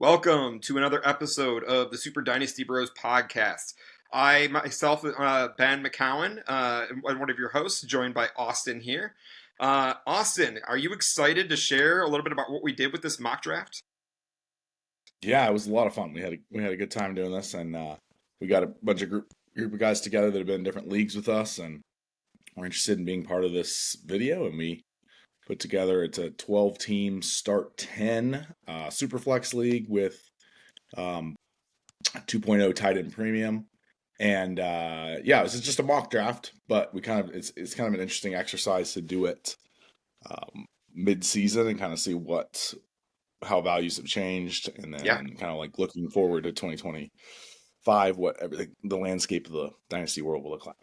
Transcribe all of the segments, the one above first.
Welcome to another episode of the Super Dynasty Bros podcast. I myself, Ben McCown, am one of your hosts, joined by Austin here. Austin, are you excited to share a little bit about what we did with this mock draft? Yeah, it was a lot of fun. We had a good time doing this, and we got a bunch of group of guys together that have been in different leagues with us, and we're interested in being part of this video. And we put together it's a 12-team start 10 Superflex league with 2.0 tight end premium, and yeah, this is just a mock draft, but it's kind of an interesting exercise to do it mid season and kind of see how values have changed, and then Yeah, kind of like looking forward to 2025, what everything the landscape of the dynasty world will look like.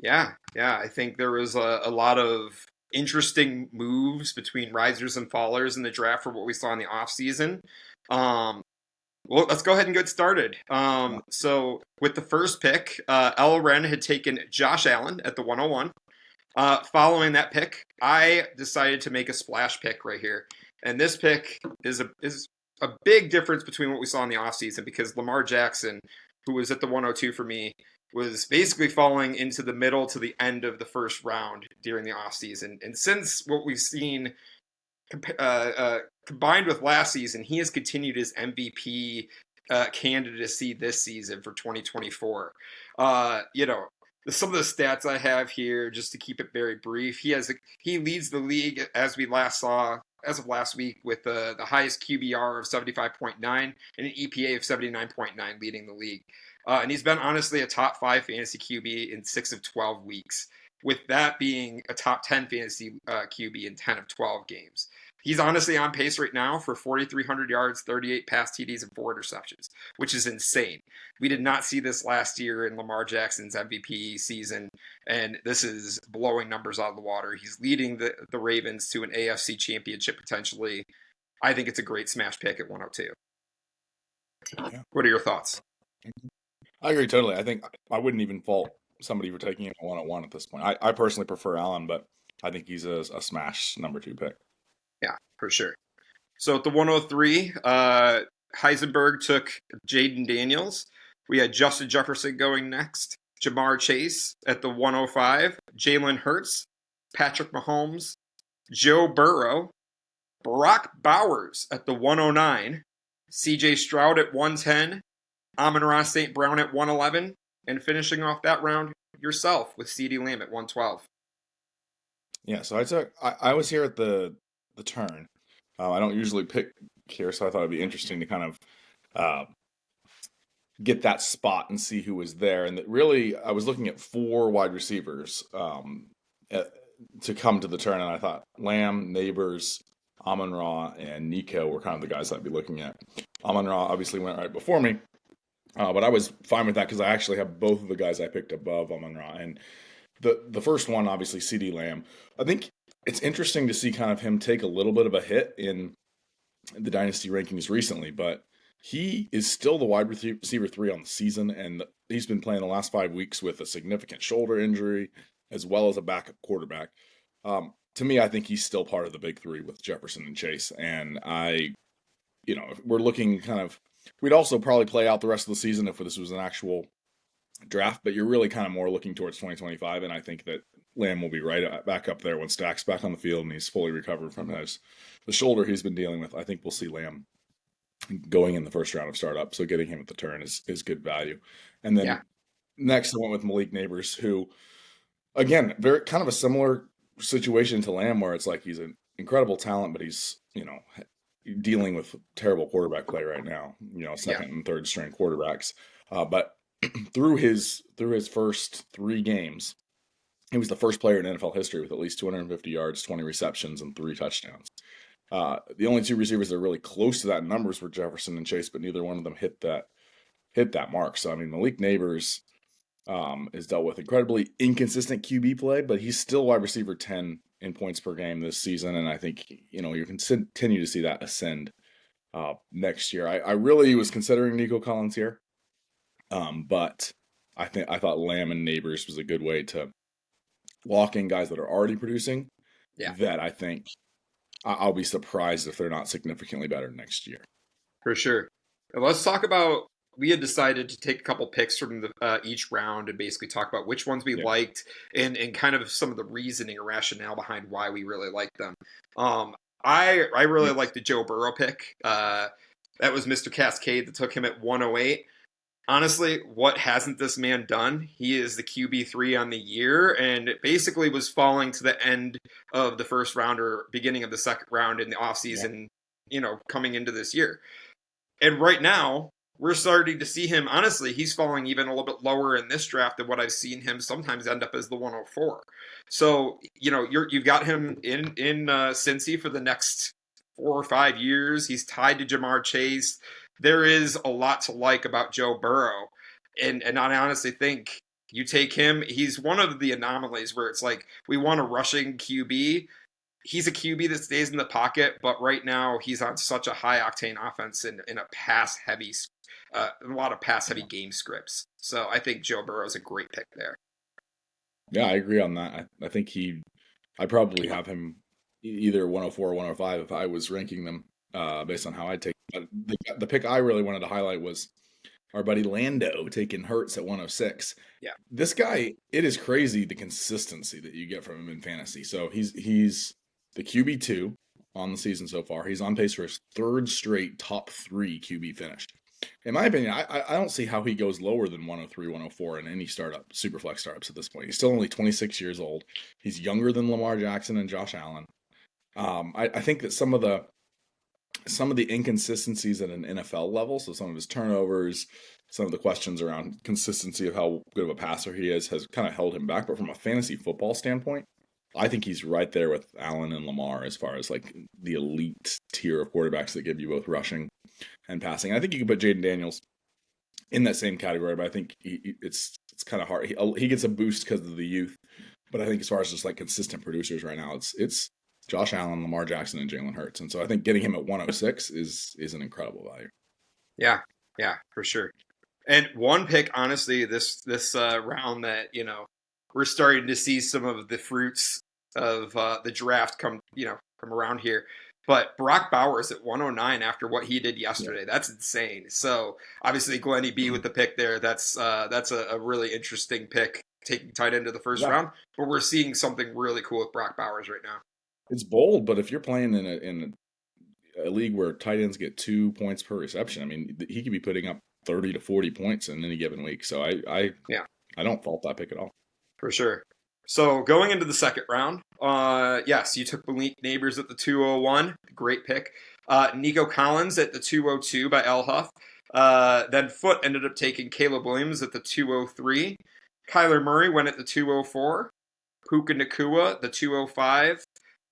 yeah. I think there was a lot of interesting moves between risers and fallers in the draft for what we saw in the offseason. Well, let's go ahead and get started. So with the first pick, L. Ren had taken Josh Allen at the 101. Following that pick, I decided to make a splash pick right here. And this pick is a big difference between what we saw in the offseason because Lamar Jackson, who was at the 102 for me, was basically falling into the middle to the end of the first round during the offseason. And since what we've seen combined with last season, he has continued his MVP candidacy this season for 2024. Some of the stats I have here, just to keep it very brief, he leads the league as we last saw as of last week with the highest QBR of 75.9 and an EPA of 79.9, leading the league. And he's been honestly a top 5 fantasy QB in 6 of 12 weeks, with that being a top 10 fantasy QB in 10 of 12 games. He's honestly on pace right now for 4,300 yards, 38 pass TDs, and 4 interceptions, which is insane. We did not see this last year in Lamar Jackson's MVP season, and this is blowing numbers out of the water. He's leading the Ravens to an AFC championship potentially. I think it's a great smash pick at 102. Yeah. What are your thoughts? I agree totally. I think I wouldn't even fault somebody for taking him 101 at this point. I personally prefer Allen, but I think he's a smash number 2 pick. Yeah, for sure. So at the 103, Heisenberg took Jaden Daniels. We had Justin Jefferson going next, Jamar Chase at the 105, Jalen Hurts, Patrick Mahomes, Joe Burrow, Brock Bowers at the 109, CJ Stroud at 110, Amon-Ra St. Brown at 111, and finishing off that round yourself with CeeDee Lamb at 112. Yeah, so I was here at the turn. I don't usually pick here, so I thought it'd be interesting to kind of get that spot and see who was there. And really, I was looking at 4 wide receivers to come to the turn, and I thought Lamb, Neighbors, Amon-Ra, and Nico were kind of the guys I'd be looking at. Amon-Ra obviously went right before me, but I was fine with that because I actually have both of the guys I picked above Amon-Ra. And the first one, obviously, CeeDee Lamb. I think it's interesting to see kind of him take a little bit of a hit in the dynasty rankings recently, but he is still the wide receiver 3 on the season, and he's been playing the last 5 weeks with a significant shoulder injury as well as a backup quarterback. To me, I think he's still part of the big 3 with Jefferson and Chase, and we're looking we'd also probably play out the rest of the season if this was an actual draft, but you're really kind of more looking towards 2025, and I think that Lamb will be right back up there when Stack's back on the field and he's fully recovered from the shoulder he's been dealing with. I think we'll see Lamb going in the first round of startup, so getting him at the turn is good value. And then next I went with Malik Neighbors, who, again, very kind of a similar situation to Lamb, where it's like he's an incredible talent, but he's dealing with terrible quarterback play right now. Second and third string quarterbacks, but through his first 3 games, he was the first player in NFL history with at least 250 yards, 20 receptions, and 3 touchdowns. The only 2 receivers that are really close to that in numbers were Jefferson and Chase, but neither one of them hit that mark. So I mean, Malik Neighbors is dealt with incredibly inconsistent QB play, but he's still wide receiver 10 in points per game this season, and I think you can continue to see that ascend next year. I really was considering Nico Collins here, but I thought Lamb and Neighbors was a good way to lock in guys that are already producing. Yeah. That I think I'll be surprised if they're not significantly better next year. For sure. And let's talk about. We had decided to take a couple picks from each round and basically talk about which ones we Yeah. liked and kind of some of the reasoning or rationale behind why we really liked them. Um, I really Yes. liked the Joe Burrow pick. That was Mr. Cascade that took him at 108. Honestly, what hasn't this man done? He is the QB3 on the year and it basically was falling to the end of the first round or beginning of the second round in the Yeah. offseason, coming into this year. And right now, we're starting to see him. Honestly, he's falling even a little bit lower in this draft than what I've seen him sometimes end up as the 104. So you've got him in Cincy for the next 4 or 5 years. He's tied to Jamar Chase. There is a lot to like about Joe Burrow, and I honestly think you take him. He's one of the anomalies where it's like we want a rushing QB. He's a QB that stays in the pocket, but right now he's on such a high octane offense in a lot of pass heavy game scripts. So I think Joe Burrow is a great pick there. Yeah, I agree on that. I think I probably have him either 104 or 105 if I was ranking them based on how I take. But the pick I really wanted to highlight was our buddy Lando taking Hurts at 106. Yeah, This guy, it is crazy the consistency that you get from him in fantasy. So he's the QB2 on the season so far. He's on pace for his third straight top 3 QB finish. In my opinion, I don't see how he goes lower than 103, 104 in any superflex startups at this point. He's still only 26 years old. He's younger than Lamar Jackson and Josh Allen. I think that some of the inconsistencies at an NFL level, so some of his turnovers, some of the questions around consistency of how good of a passer he is, has kind of held him back. But from a fantasy football standpoint, I think he's right there with Allen and Lamar as far as like the elite tier of quarterbacks that give you both rushing and passing. I think you can put Jaden Daniels in that same category, but I think it's kind of hard. He gets a boost because of the youth, but I think as far as just like consistent producers right now, it's Josh Allen, Lamar Jackson, and Jalen Hurts, and so I think getting him at 106 is an incredible value. yeah, for sure. And one pick, honestly, this round that we're starting to see some of the fruits of the draft come from around here. But Brock Bowers at 109 after what he did yesterday, that's insane. So obviously Glenny B with the pick there, that's a really interesting pick, taking tight end to the first Yeah, round. But we're seeing something really cool with Brock Bowers right now. it's bold, but if you're playing in a league where tight ends get 2 points per reception, I mean, he could be putting up 30 to 40 points in any given week. So I don't fault that pick at all. For sure. So going into the second round, yes, you took Malik Neighbors at the 201. Great pick. Nico Collins at the 202 by El Huff. Then Foot ended up taking Caleb Williams at the 203. Kyler Murray went at the 204. Puka Nakua, the 205.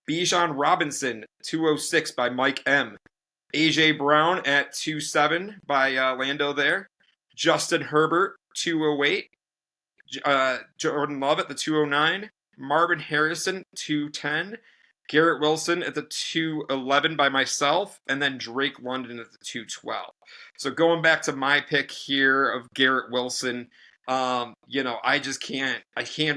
Bijan Robinson, 206 by Mike M. AJ Brown at 27 by Lando there. Justin Herbert, 208. Jordan Love at the 209, Marvin Harrison 210, Garrett Wilson at the 211 by myself, and then Drake London at the 212. So going back to my pick here of Garrett Wilson, I just can't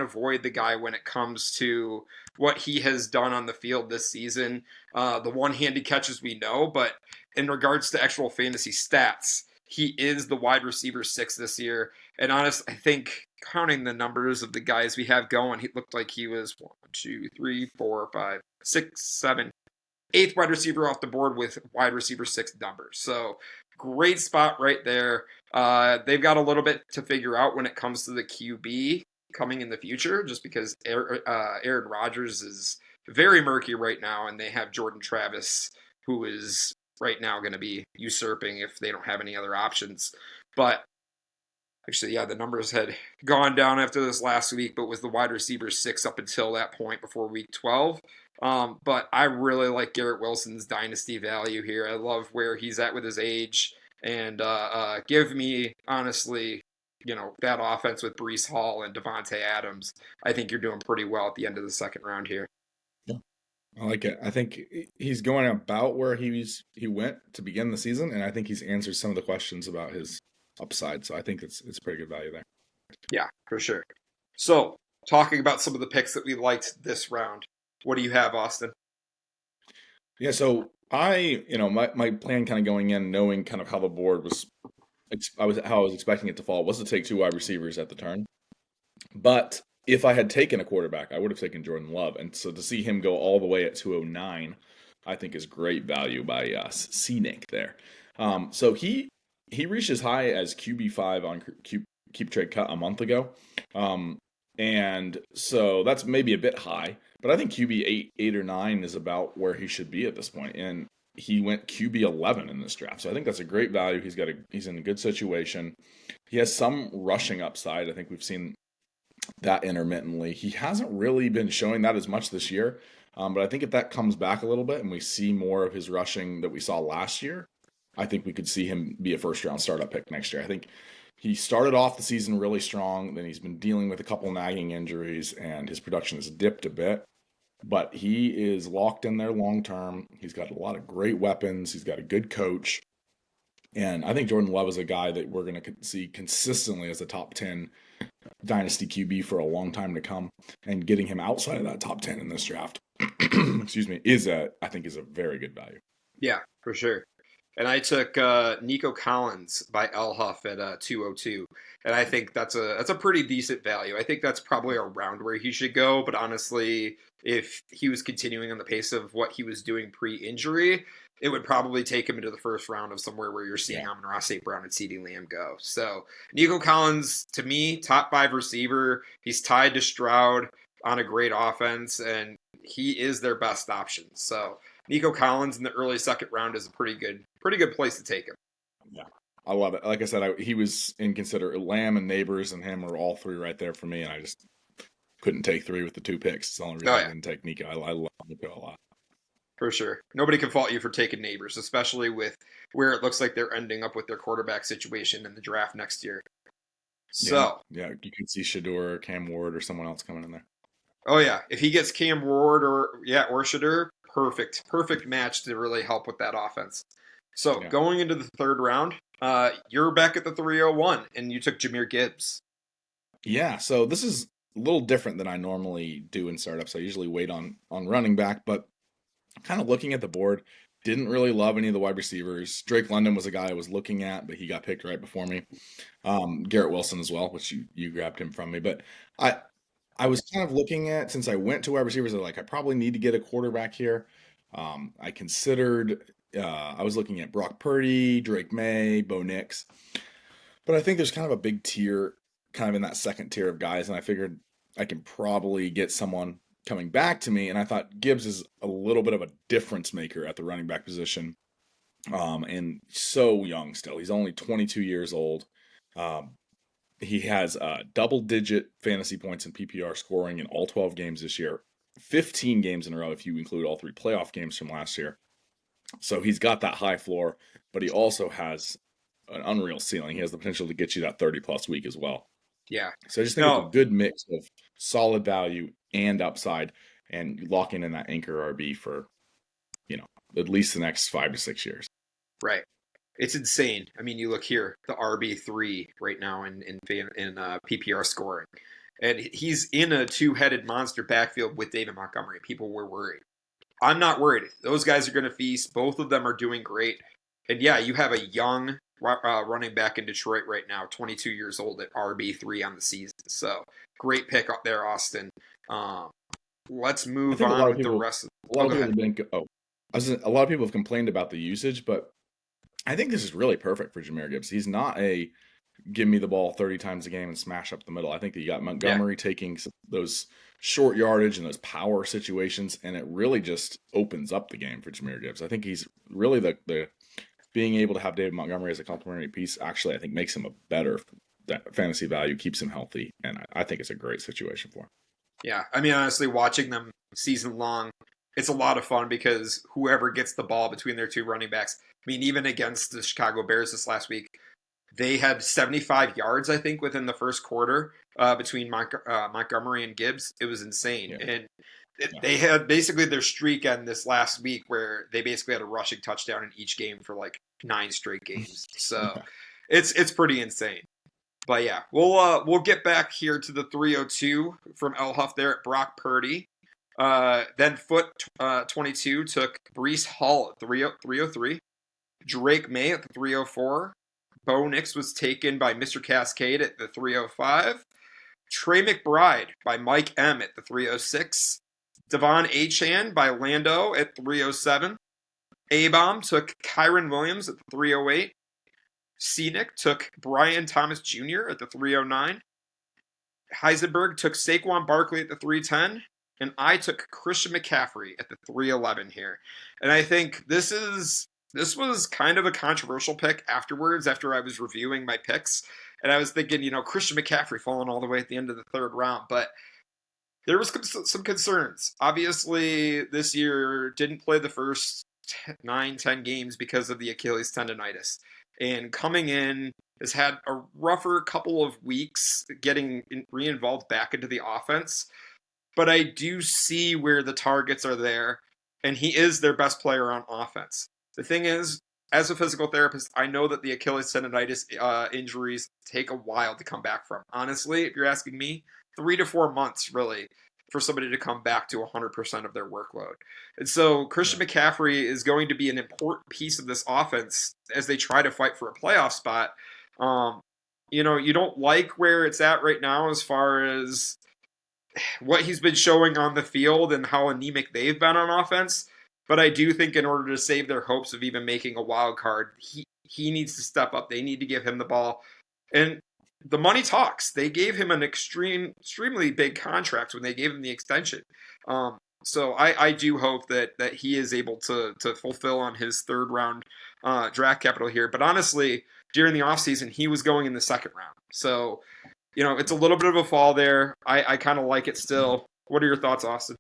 avoid the guy when it comes to what he has done on the field this season. The one-handed catches we know, but in regards to actual fantasy stats, he is the wide receiver 6 this year. And honestly, I think counting the numbers of the guys we have going, he looked like he was 1, 2, 3, 4, 5, 6, 7, 8th wide receiver off the board with wide receiver 6 numbers. So great spot right there. They've got a little bit to figure out when it comes to the QB coming in the future, just because Aaron Rodgers is very murky right now, and they have Jordan Travis, who is right now going to be usurping if they don't have any other options. But actually, yeah, the numbers had gone down after this last week, but was the wide receiver 6 up until that point before week 12. But I really like Garrett Wilson's dynasty value here. I love where he's at with his age. And give me, honestly, that offense with Breece Hall and Devontae Adams. I think you're doing pretty well at the end of the second round here. Yeah, I like it. I think he's going about where he went to begin the season, and I think he's answered some of the questions about his upside. So I think it's pretty good value there. Yeah, for sure. So talking about some of the picks that we liked this round, what do you have, Austin? Yeah, so My plan kind of going in, knowing kind of how the board was, how I was expecting it to fall, was to take two wide receivers at the turn. But if I had taken a quarterback, I would have taken Jordan Love. And so to see him go all the way at 209, I think is great value by C-Nick there. So he reached as high as QB5 on Keep Trade Cut a month ago. And so that's maybe a bit high, but I think QB eight or nine is about where he should be at this point. And he went QB 11 in this draft, so I think that's a great value. He's in a good situation. He has some rushing upside. I think we've seen that intermittently. He hasn't really been showing that as much this year, but I think if that comes back a little bit and we see more of his rushing that we saw last year, I think we could see him be a first-round startup pick next year. I think he started off the season really strong, then he's been dealing with a couple nagging injuries, and his production has dipped a bit. But he is locked in there long term. He's got a lot of great weapons. He's got a good coach. And I think Jordan Love is a guy that we're going to see consistently as a top 10 Dynasty QB for a long time to come. And getting him outside of that top 10 in this draft, excuse me, I think is a very good value. Yeah, for sure. And I took Nico Collins by L Huff at 202, and I think that's a pretty decent value. I think that's probably around where he should go. But honestly, if he was continuing on the pace of what he was doing pre-injury, it would probably take him into the first round of somewhere where you're seeing Amon-Ra St. Brown and CeeDee Lamb go. So Nico Collins, to me, top 5 receiver. He's tied to Stroud on a great offense, and he is their best option. So Nico Collins in the early second round is a pretty good place to take him. Yeah, I love it. Like I said, he was in consider. Lamb and Neighbors and him are all three right there for me, and I just couldn't take 3 with the 2 picks. It's the only reason I didn't take Nico. I love Nico a lot. For sure. Nobody can fault you for taking Neighbors, especially with where it looks like they're ending up with their quarterback situation in the draft next year. So yeah, you can see Shador or Cam Ward or someone else coming in there. Oh yeah, if he gets Cam Ward or Shador, perfect match to really help with that offense. So going into the third round, you're back at the 301, and you took Jahmyr Gibbs. Yeah, so this is a little different than I normally do in startups. I usually wait on running back, but kind of looking at the board, didn't really love any of the wide receivers. Drake London was a guy I was looking at, but he got picked right before me. Garrett Wilson as well, which you grabbed him from me. But I was kind of looking at, since I went to wide receivers, I probably need to get a quarterback here. I considered, I was looking at Brock Purdy, Drake May, Bo Nix. But I think there's kind of a big tier, kind of in that second tier of guys, and I figured I can probably get someone coming back to me, and I thought Gibbs is a little bit of a difference maker at the running back position, and so young still. He's only 22 years old. He has double-digit fantasy points in PPR scoring in all 12 games this year, 15 games in a row if you include all 3 playoff games from last year. So he's got that high floor, but he also has an unreal ceiling. He has the potential to get you that 30-plus week as well. Yeah. So I just think it's a good mix of solid value and upside, and locking in that anchor RB for, at least the next 5 to 6 years. Right. It's insane. I mean, you look here, the RB3 right now in PPR scoring, and he's in a 2-headed monster backfield with David Montgomery. People were worried. I'm not worried. Those guys are going to feast. Both of them are doing great. And yeah, you have a young running back in Detroit right now, 22 years old at RB3 on the season. So great pick up there, Austin. Let's move on with the rest of a lot of people have complained about the usage, but I think this is really perfect for Jahmyr Gibbs. He's not a give me the ball 30 times a game and smash up the middle. I think that you got Montgomery taking those short yardage and those power situations, and it really just opens up the game for Jahmyr Gibbs. I think he's really the being able to have David Montgomery as a complementary piece, actually, I think makes him a better fantasy value, keeps him healthy, and I think it's a great situation for him. Yeah, I mean, honestly, watching them season long, it's a lot of fun because whoever gets the ball between their 2 running backs, I mean, even against the Chicago Bears this last week, they had 75 yards, I think, within the first quarter between Montgomery and Gibbs. It was insane. Yeah. And they had basically their streak on this last week where they basically had a rushing touchdown in each game for 9 straight games. So it's pretty insane. But yeah, we'll get back here to the 302 from El Huff there at Brock Purdy. Then foot 22 took Brees Hall at 303. Drake May at the 304. Bo Nix was taken by Mr. Cascade at the 305. Trey McBride by Mike M at the 306. Devon Achan by Lando at 307. A-Bomb took Kyron Williams at the 308. Scenic took Brian Thomas Jr. at the 309. Heisenberg took Saquon Barkley at the 310. And I took Christian McCaffrey at the 311 here. And I think this was kind of a controversial pick afterwards, after I was reviewing my picks. And I was thinking, Christian McCaffrey falling all the way at the end of the third round. But there was some concerns. Obviously, this year didn't play the first 9-10 games because of the Achilles tendonitis. And coming in, has had a rougher couple of weeks getting re-involved back into the offense. But I do see where the targets are there, and he is their best player on offense. The thing is, as a physical therapist, I know that the Achilles tendonitis injuries take a while to come back from. Honestly, if you're asking me, 3 to 4 months, really, for somebody to come back to 100% of their workload. And so Christian McCaffrey is going to be an important piece of this offense as they try to fight for a playoff spot. You don't like where it's at right now as far as what he's been showing on the field and how anemic they've been on offense. But I do think in order to save their hopes of even making a wild card, he needs to step up. They need to give him the ball. And the money talks. They gave him an extremely big contract when they gave him the extension. So I do hope that he is able to fulfill on his third round draft capital here. But honestly, during the offseason, he was going in the second round. So, it's a little bit of a fall there. I kind of like it still. What are your thoughts, Austin?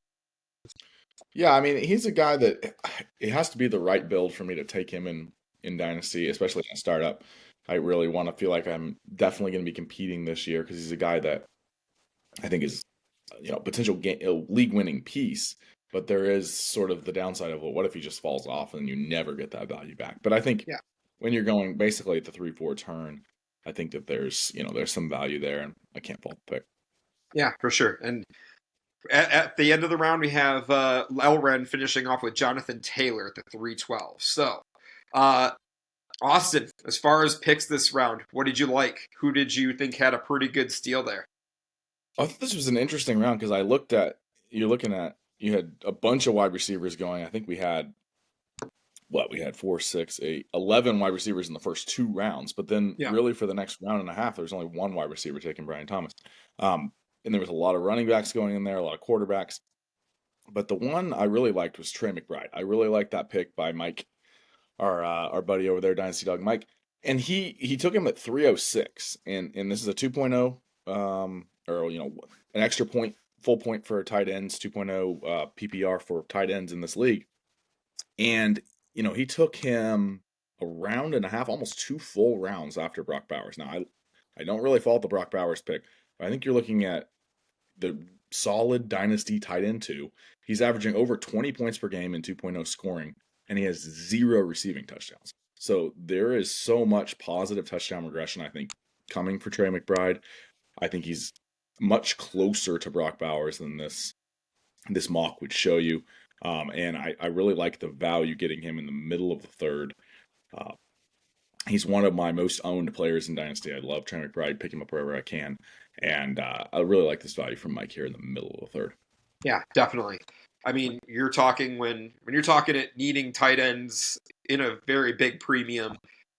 Yeah, I mean, he's a guy that it has to be the right build for me to take him in Dynasty, especially in a startup. I really want to feel like I'm definitely going to be competing this year because he's a guy that I think is, potential league-winning piece. But there is sort of the downside of, well, what if he just falls off and you never get that value back? But I think when you're going basically at the 3-4 turn, I think that there's some value there, and I can't fault the pick. Yeah, for sure. And at the end of the round, we have Elren finishing off with Jonathan Taylor at the 312. So, Austin, as far as picks this round, what did you like? Who did you think had a pretty good steal there? I thought this was an interesting round because you had a bunch of wide receivers going. I think we had 4, 6, 8, 11 wide receivers in the first 2 rounds. But then really for the next round and a half, there was only one wide receiver taking Brian Thomas. And there was a lot of running backs going in there, a lot of quarterbacks. But the one I really liked was Trey McBride. I really liked that pick by Mike, our buddy over there, Dynasty Dog Mike. And he took him at 306. And this is a 2.0, or an extra point, full point for tight ends, 2.0 PPR for tight ends in this league. And he took him a round and a half, almost 2 full rounds after Brock Bowers. Now, I don't really fault the Brock Bowers pick. I think you're looking at the solid Dynasty tight end 2. He's averaging over 20 points per game in 2.0 scoring, and he has 0 receiving touchdowns. So there is so much positive touchdown regression, I think, coming for Trey McBride. I think he's much closer to Brock Bowers than this mock would show you. And I really like the value getting him in the middle of the third. He's one of my most owned players in Dynasty. I love Trey McBride, pick him up wherever I can. And I really like this value from Mike here in the middle of the third. Yeah, definitely. I mean, you're talking when you're talking at needing tight ends in a very big premium,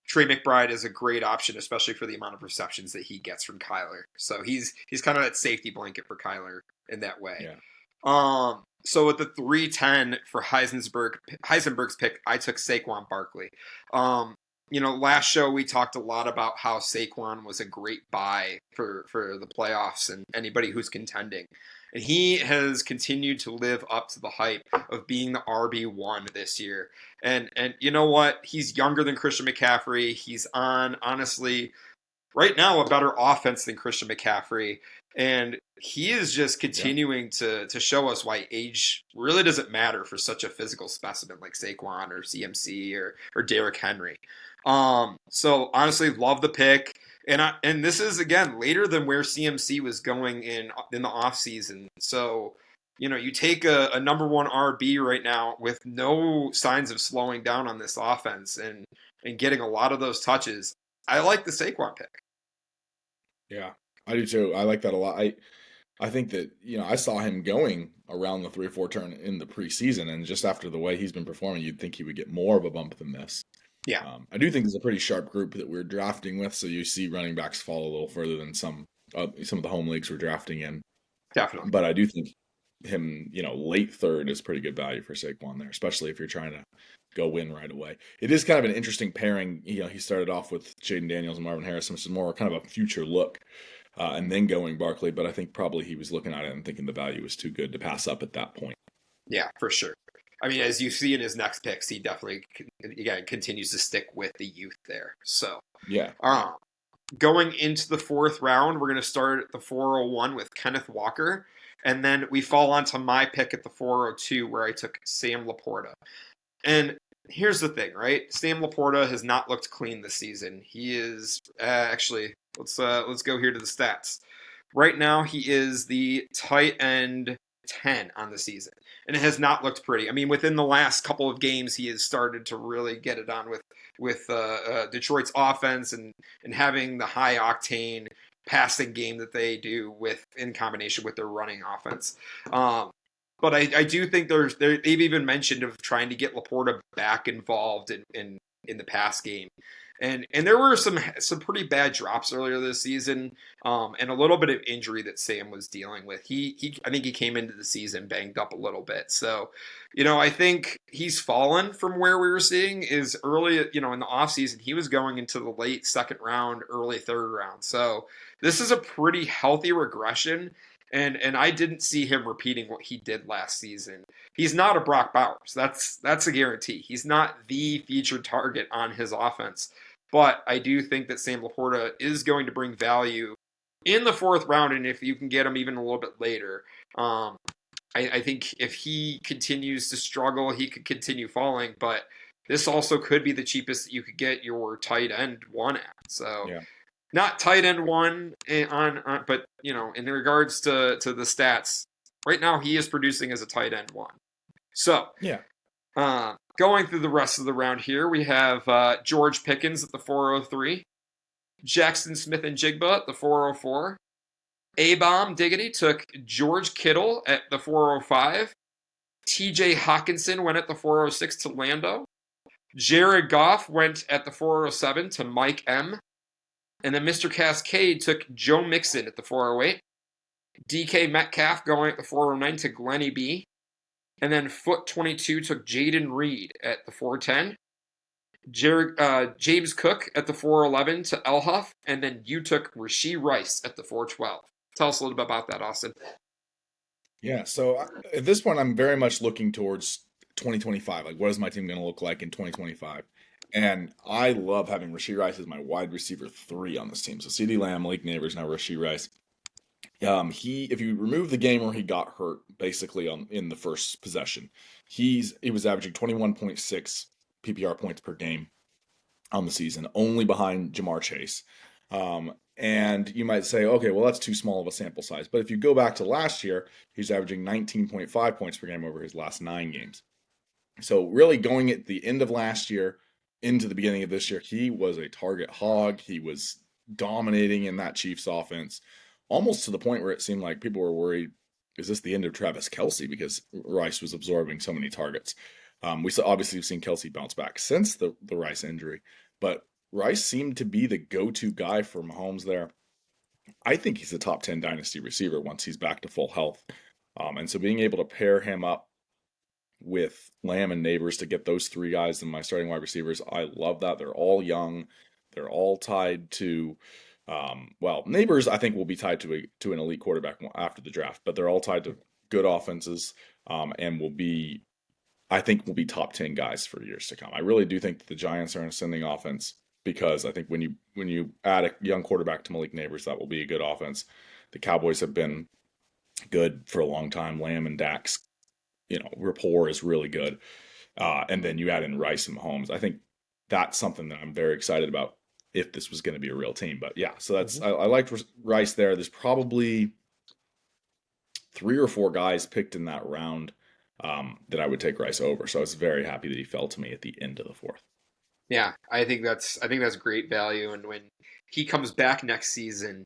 Trey McBride is a great option, especially for the amount of receptions that he gets from Kyler. So he's kind of that safety blanket for Kyler in that way. Yeah. So with the 310 for Heisenberg's pick, I took Saquon Barkley. Last show we talked a lot about how Saquon was a great buy for the playoffs and anybody who's contending. And he has continued to live up to the hype of being the RB1 this year. And you know what? He's younger than Christian McCaffrey. He's on, honestly, right now a better offense than Christian McCaffrey. And he is just continuing to show us why age really doesn't matter for such a physical specimen like Saquon or CMC or Derrick Henry. So honestly, love the pick. And this is, again, later than where CMC was going in the offseason. So you take a number one RB right now with no signs of slowing down on this offense and getting a lot of those touches. I like the Saquon pick. Yeah, I do too. I like that a lot. I think that, I saw him going around the 3 or 4 turn in the preseason, and just after the way he's been performing, you'd think he would get more of a bump than this. Yeah, I do think it's a pretty sharp group that we're drafting with, so you see running backs fall a little further than some of the home leagues we're drafting in. definitely. But I do think him, late third is pretty good value for Saquon there, especially if you're trying to go win right away. It is kind of an interesting pairing. He started off with Jaden Daniels and Marvin Harrison, which is more kind of a future look, and then going Barkley. But I think probably he was looking at it and thinking the value was too good to pass up at that point. Yeah, for sure. I mean, as you see in his next picks, he definitely, again, continues to stick with the youth there. So, Yeah. Going into the fourth round, we're going to start at the 401 with Kenneth Walker. And then we fall onto my pick at the 402, where I took Sam Laporta. And here's the thing, right? Sam Laporta has not looked clean this season. He is actually, let's go here to the stats. Right now, he is the tight end 10 on the season, and it has not looked pretty. I mean, within the last couple of games, he has started to really get it on with Detroit's offense and having the high octane passing game that they do in combination with their running offense. But I do think they've even mentioned of trying to get Laporta back involved in the pass game. And there were some pretty bad drops earlier this season, and a little bit of injury that Sam was dealing with. I think he came into the season banged up a little bit. So, I think he's fallen from where we were seeing is early, in the offseason, he was going into the late second round, early third round. So this is a pretty healthy regression. And I didn't see him repeating what he did last season. He's not a Brock Bowers. That's a guarantee. He's not the featured target on his offense. But I do think that Sam Laporta is going to bring value in the fourth round, and if you can get him even a little bit later, I think if he continues to struggle, he could continue falling. But this also could be the cheapest that you could get your tight end one at. So. Yeah. Not tight end one but in regards to the stats, right now he is producing as a tight end one. So yeah, going through the rest of the round here, we have George Pickens at the 403, Jackson Smith and Jigba at the 404, A-Bomb Diggity took George Kittle at the 405, T.J. Hawkinson went at the 406 to Lando, Jared Goff went at the 407 to Mike M. And then Mr. Cascade took Joe Mixon at the 408. DK Metcalf going at the 409 to Glenny B. And then Foot 22 took Jaden Reed at the 410. James Cook at the 411 to Elhuff. And then you took Rashee Rice at the 412. Tell us a little bit about that, Austin. Yeah, so at this point, I'm very much looking towards 2025. Like, what is my team going to look like in 2025? And I love having Rashee Rice as my wide receiver 3 on this team. So CeeDee Lamb, Malik Neighbors, now Rashee Rice. If you remove the game where he got hurt, basically in the first possession, he was averaging 21.6 PPR points per game on the season, only behind Jamar Chase. And you might say, okay, well, that's too small of a sample size. But if you go back to last year, he's averaging 19.5 points per game over his last 9 games. So really going at the end of last year into the beginning of this year, he was a target hog. He was dominating in that Chiefs offense, almost to the point where it seemed like people were worried, is this the end of Travis Kelce? Because Rice was absorbing so many targets. We've seen Kelce bounce back since the Rice injury, but Rice seemed to be the go-to guy for Mahomes there. I think he's a top 10 dynasty receiver once he's back to full health. And so being able to pair him up with Lamb and Neighbors to get those 3 guys in my starting wide receivers, I love that. They're all young. They're all tied to, Neighbors I think will be tied to an elite quarterback after the draft, but they're all tied to good offenses and will be top 10 guys for years to come. I really do think that the Giants are an ascending offense because I think when you add a young quarterback to Malik Neighbors, that will be a good offense. The Cowboys have been good for a long time. Lamb and Dak's rapport is really good. And then you add in Rice and Mahomes. I think that's something that I'm very excited about if this was going to be a real team. But yeah, so that's I liked Rice there. There's probably three or four guys picked in that round that I would take Rice over. So I was very happy that he fell to me at the end of the fourth. Yeah, I think that's great value. And when he comes back next season,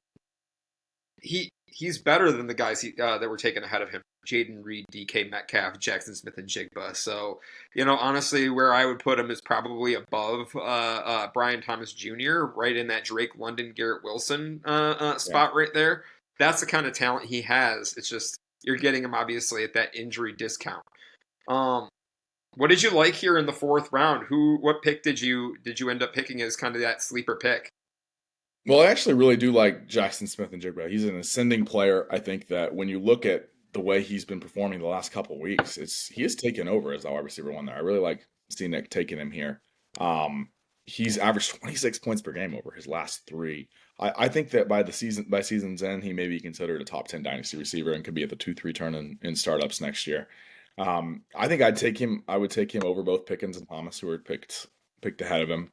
he's better than the guys that were taken ahead of him. Jaden Reed, DK Metcalf, Jackson Smith, and Jigba. So, honestly, where I would put him is probably above Brian Thomas Jr., right in that Drake London, Garrett Wilson Yeah. spot right there. That's the kind of talent he has. It's just you're getting him obviously at that injury discount. Um, what did you like here in the fourth round? What pick did you end up picking as kind of that sleeper pick? Well, I actually really do like Jackson Smith and Jigba. He's an ascending player. I think that when you look at the way he's been performing the last couple of weeks, he has taken over as the wide receiver one there. I really like seeing Nick taking him here. He's averaged 26 points per game over his last three. I think that by season's end, he may be considered a top 10 dynasty receiver and could be at the 2-3 turn in startups next year. I think I'd take him. I would take him over both Pickens and Thomas, who were picked ahead of him.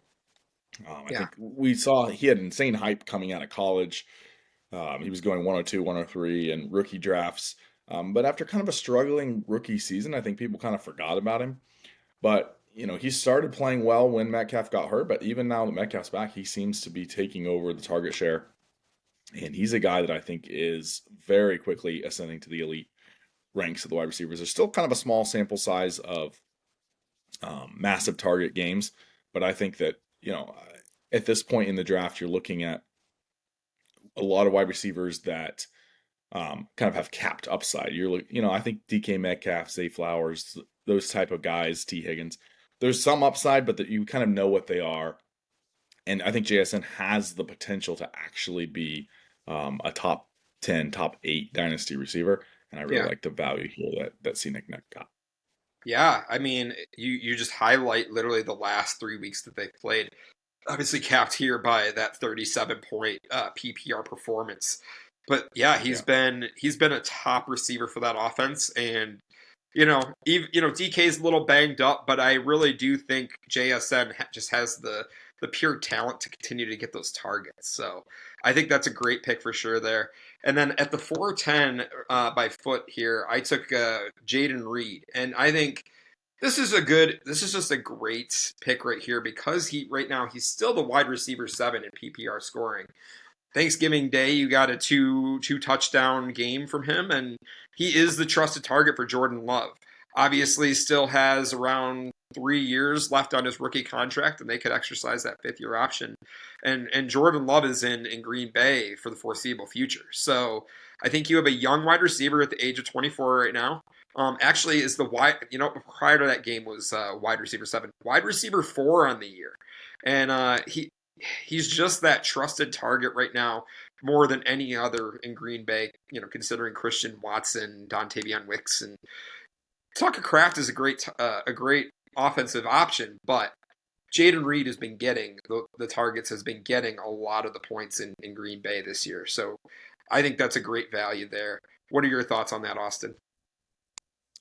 I Yeah, think we saw he had insane hype coming out of college. He was going 102, 103 in rookie drafts. But after kind of a struggling rookie season, I think people kind of forgot about him. But, he started playing well when Metcalf got hurt. But even now that Metcalf's back, he seems to be taking over the target share. And he's a guy that I think is very quickly ascending to the elite ranks of the wide receivers. There's still kind of a small sample size of massive target games. But I think that, at this point in the draft, you're looking at a lot of wide receivers that kind of have capped upside. I think DK Metcalf, Zay Flowers, those type of guys, T. Higgins, there's some upside, but that you kind of know what they are. And I think JSN has the potential to actually be a top 10, top 8 dynasty receiver. And I really yeah. like the value here that Scenic Neck got. Yeah, I mean, you just highlight literally the last 3 weeks that they've played. Obviously, capped here by that 37-point PPR performance. But yeah, Yeah. he's been a top receiver for that offense, and DK's a little banged up, but I really do think JSN just has the pure talent to continue to get those targets. So I think that's a great pick for sure there. And then at the 410 by foot here, I took Jaden Reed, and I think this is just a great pick right here because right now he's still the wide receiver 7 in PPR scoring. Thanksgiving Day, you got a two touchdown game from him, and he is the trusted target for Jordan Love. Obviously, still has around 3 years left on his rookie contract, and they could exercise that fifth year option. And Jordan Love is in Green Bay for the foreseeable future. So I think you have a young wide receiver at the age of 24 right now. Actually, is the prior to that game was wide receiver 7, wide receiver 4 on the year, and he's just that trusted target right now more than any other in Green Bay. Considering Christian Watson, Dontavian Wicks, and Tucker Kraft is a great offensive option, but Jaden Reed has been getting the targets, has been getting a lot of the points in Green Bay this year. So I think that's a great value there. What are your thoughts on that, Austin?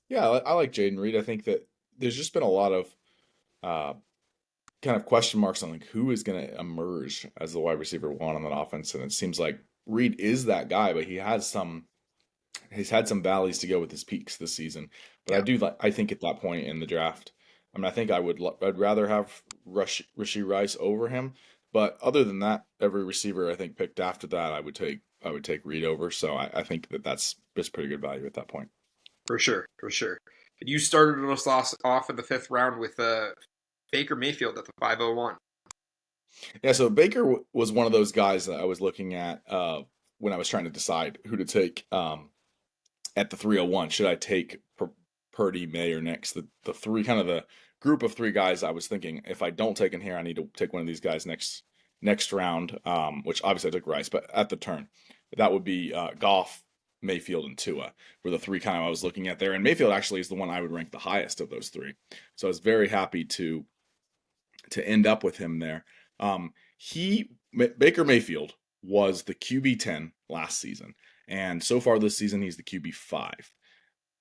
Yeah, I like Jaden Reed. I think that there's just been a lot of uh, kind of question marks on like who is going to emerge as the wide receiver one on that offense, and it seems like Reed is that guy, but he's had some valleys to go with his peaks this season. But Yeah, I think at that point in the draft, I mean, I think I'd rather have Rashee Rice over him. But other than that, every receiver I think picked after that, I would take Reed over. So I think that's just pretty good value at that point. for sure, for sure. And you started us off in the fifth round with Baker Mayfield at the 501. Yeah, so Baker was one of those guys that I was looking at when I was trying to decide who to take at the 301. Should I take Purdy, May, or Nix? The three, kind of the group of three guys I was thinking, if I don't take him here, I need to take one of these guys next round, which obviously I took Rice, but at the turn. That would be Goff, Mayfield, and Tua were the three kind of I was looking at there. And Mayfield actually is the one I would rank the highest of those three. So I was very happy to end up with him there. Baker Mayfield was the QB 10 last season, and so far this season he's the QB 5.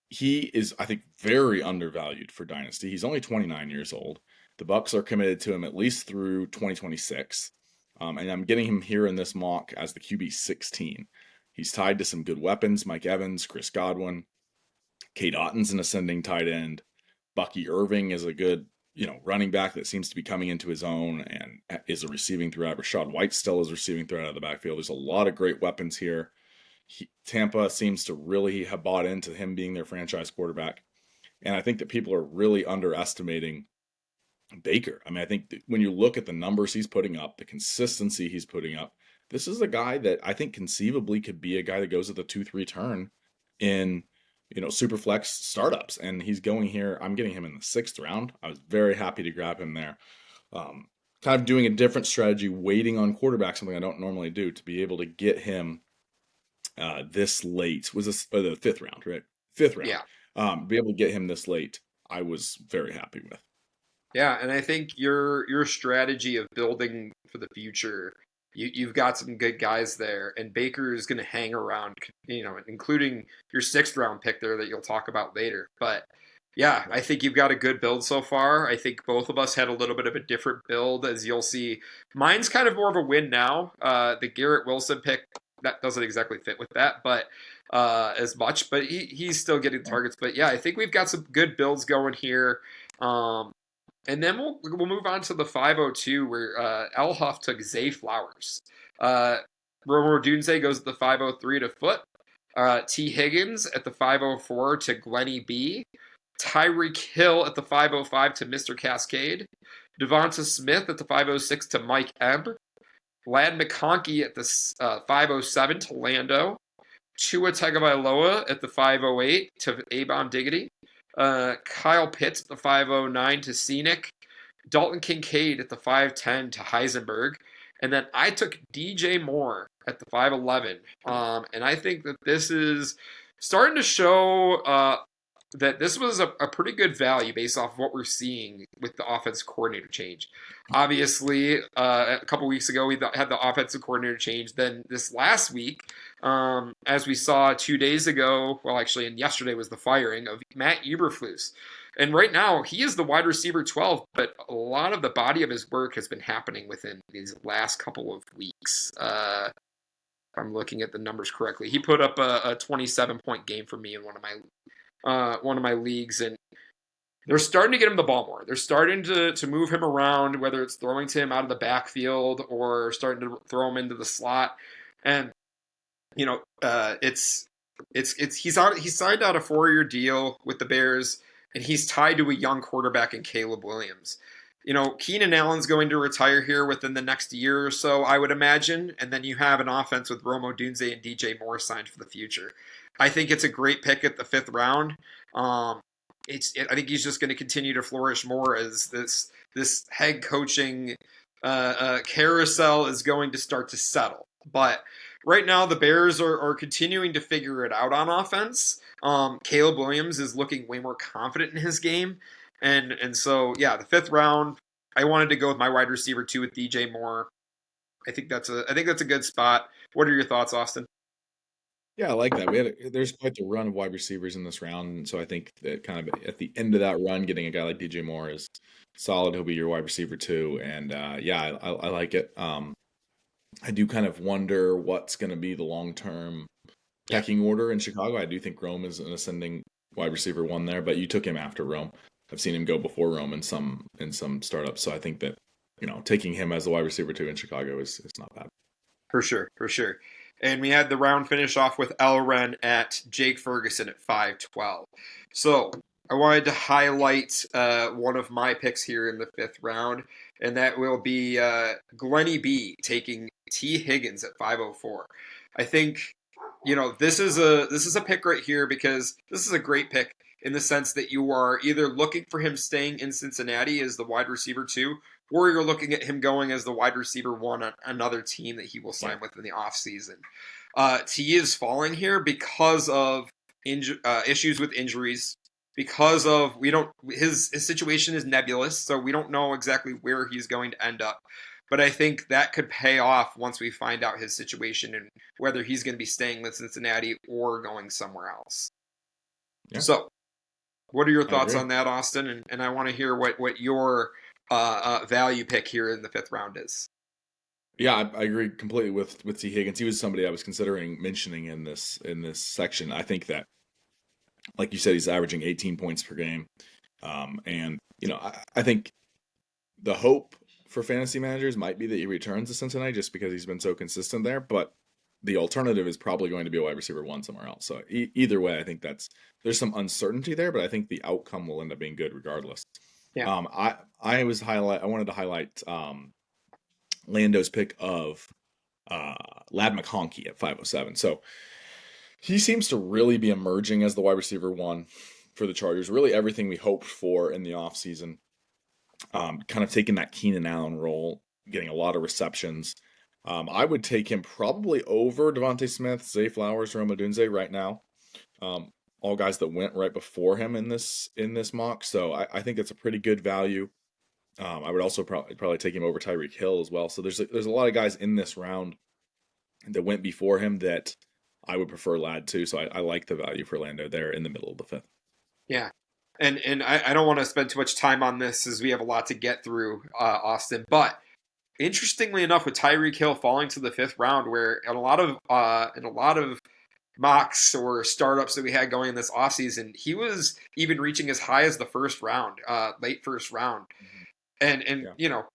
He is, I think, very undervalued for Dynasty. He's only 29 years old. The Bucks are committed to him at least through 2026, and I'm getting him here in this mock as the QB 16. He's tied to some good weapons: Mike Evans, Chris Godwin, Kate Otton's an ascending tight end. Bucky Irving is a good, running back that seems to be coming into his own and is a receiving threat. Rashad White still is a receiving threat out of the backfield. There's a lot of great weapons here. Tampa seems to really have bought into him being their franchise quarterback. And I think that people are really underestimating Baker. I mean, I think that when you look at the numbers he's putting up, the consistency he's putting up, this is a guy that I think conceivably could be a guy that goes at the 2-3 turn in, super flex startups. And he's going here. I'm getting him in the 6th round. I was very happy to grab him there. Kind of doing a different strategy, waiting on quarterback, something I don't normally do, to be able to get him this late. Was this the 5th round, right? 5th round. Yeah. Be able to get him this late, I was very happy with. Yeah, and I think your strategy of building for the future, you've got some good guys there, and Baker is going to hang around, including your 6th round pick there that you'll talk about later. But yeah, I think you've got a good build so far. I think both of us had a little bit of a different build, as you'll see. Mine's kind of more of a win now. The Garrett Wilson pick, that doesn't exactly fit with that, but as much. But he's still getting targets. But yeah, I think we've got some good builds going here. And then we'll move on to the 502 where L. Huff took Zay Flowers. Romo Dunze goes at the 503 to Foot. T. Higgins at the 504 to Glenny B. Tyreek Hill at the 505 to Mr. Cascade. Devonta Smith at the 506 to Mike M. Lad McConkey at the 507 to Lando. Tua Tagovailoa at the 508 to Avon Diggity. Kyle Pitts at the 509 to Scenic. Dalton Kincaid at the 510 to Heisenberg. And then I took DJ Moore at the 511. And I think that this is starting to show that this was a pretty good value based off of what we're seeing with the offensive coordinator change. Obviously, a couple weeks ago, we had the offensive coordinator change. Then this last week, as we saw 2 days ago, and yesterday was the firing of Matt Eberflus. And right now, he is the wide receiver 12, but a lot of the body of his work has been happening within these last couple of weeks. If I'm looking at the numbers correctly, he put up a 27-point game for me in one of my leagues, and they're starting to get him the ball more. They're starting to move him around, whether it's throwing to him out of the backfield or starting to throw him into the slot. And he's signed out a 4-year deal with the Bears, and he's tied to a young quarterback in Caleb Williams. Keenan Allen's going to retire here within the next year or so, I would imagine, and then you have an offense with Romo Dunze and DJ Moore signed for the future. I think it's a great pick at the 5th round. I think he's just going to continue to flourish more as this head coaching carousel is going to start to settle. But right now, the Bears are continuing to figure it out on offense. Caleb Williams is looking way more confident in his game. And so, yeah, the 5th round, I wanted to go with my wide receiver 2 with DJ Moore. I think that's a good spot. What are your thoughts, Austin? Yeah, I like that. There's quite the run of wide receivers in this round, and so I think that kind of at the end of that run, getting a guy like DJ Moore is solid. He'll be your wide receiver 2, and I like it. I do kind of wonder what's going to be the long-term pecking order in Chicago. I do think Rome is an ascending wide receiver 1 there, but you took him after Rome. I've seen him go before Rome in some startups, so I think that taking him as the wide receiver 2 in Chicago is not bad. For sure. And we had the round finish off with Elren at Jake Ferguson at 512. So I wanted to highlight one of my picks here in the 5th round, and that will be Glenny B taking T. Higgins at 504. I think this is a pick right here because this is a great pick in the sense that you are either looking for him staying in Cincinnati as the wide receiver 2, or you're looking at him going as the wide receiver 1 on another team that he will sign with in the offseason. T is falling here because of issues with injuries, because of his situation is nebulous, so we don't know exactly where he's going to end up. But I think that could pay off once we find out his situation and whether he's going to be staying with Cincinnati or going somewhere else. Yeah. So, what are your thoughts on that, Austin? And I want to hear what your value pick here in the 5th round is. Yeah, I agree completely with T. Higgins. He was somebody I was considering mentioning in this section. I think that, like you said, he's averaging 18 points per game, and I think the hope for fantasy managers might be that he returns to Cincinnati just because he's been so consistent there. But the alternative is probably going to be a wide receiver one somewhere else. So either way, I think there's some uncertainty there, but I think the outcome will end up being good regardless. Yeah. I wanted to highlight Lando's pick of Lad McConkey at 507. So he seems to really be emerging as the wide receiver one for the Chargers. Really everything we hoped for in the offseason. Kind of taking that Keenan Allen role, getting a lot of receptions. I would take him probably over Devontae Smith, Zay Flowers, Rome Odunze right now. All guys that went right before him in this mock. So I think it's a pretty good value. I would also probably take him over Tyreek Hill as well. So there's a lot of guys in this round that went before him that I would prefer Lad to. So I like the value for Lando there in the middle of the fifth. Yeah. And I don't want to spend too much time on this as we have a lot to get through, Austin. But interestingly enough, with Tyreek Hill falling to the fifth round, where in a lot of mocks or startups that we had going in this offseason, he was even reaching as high as the first round, late first round. And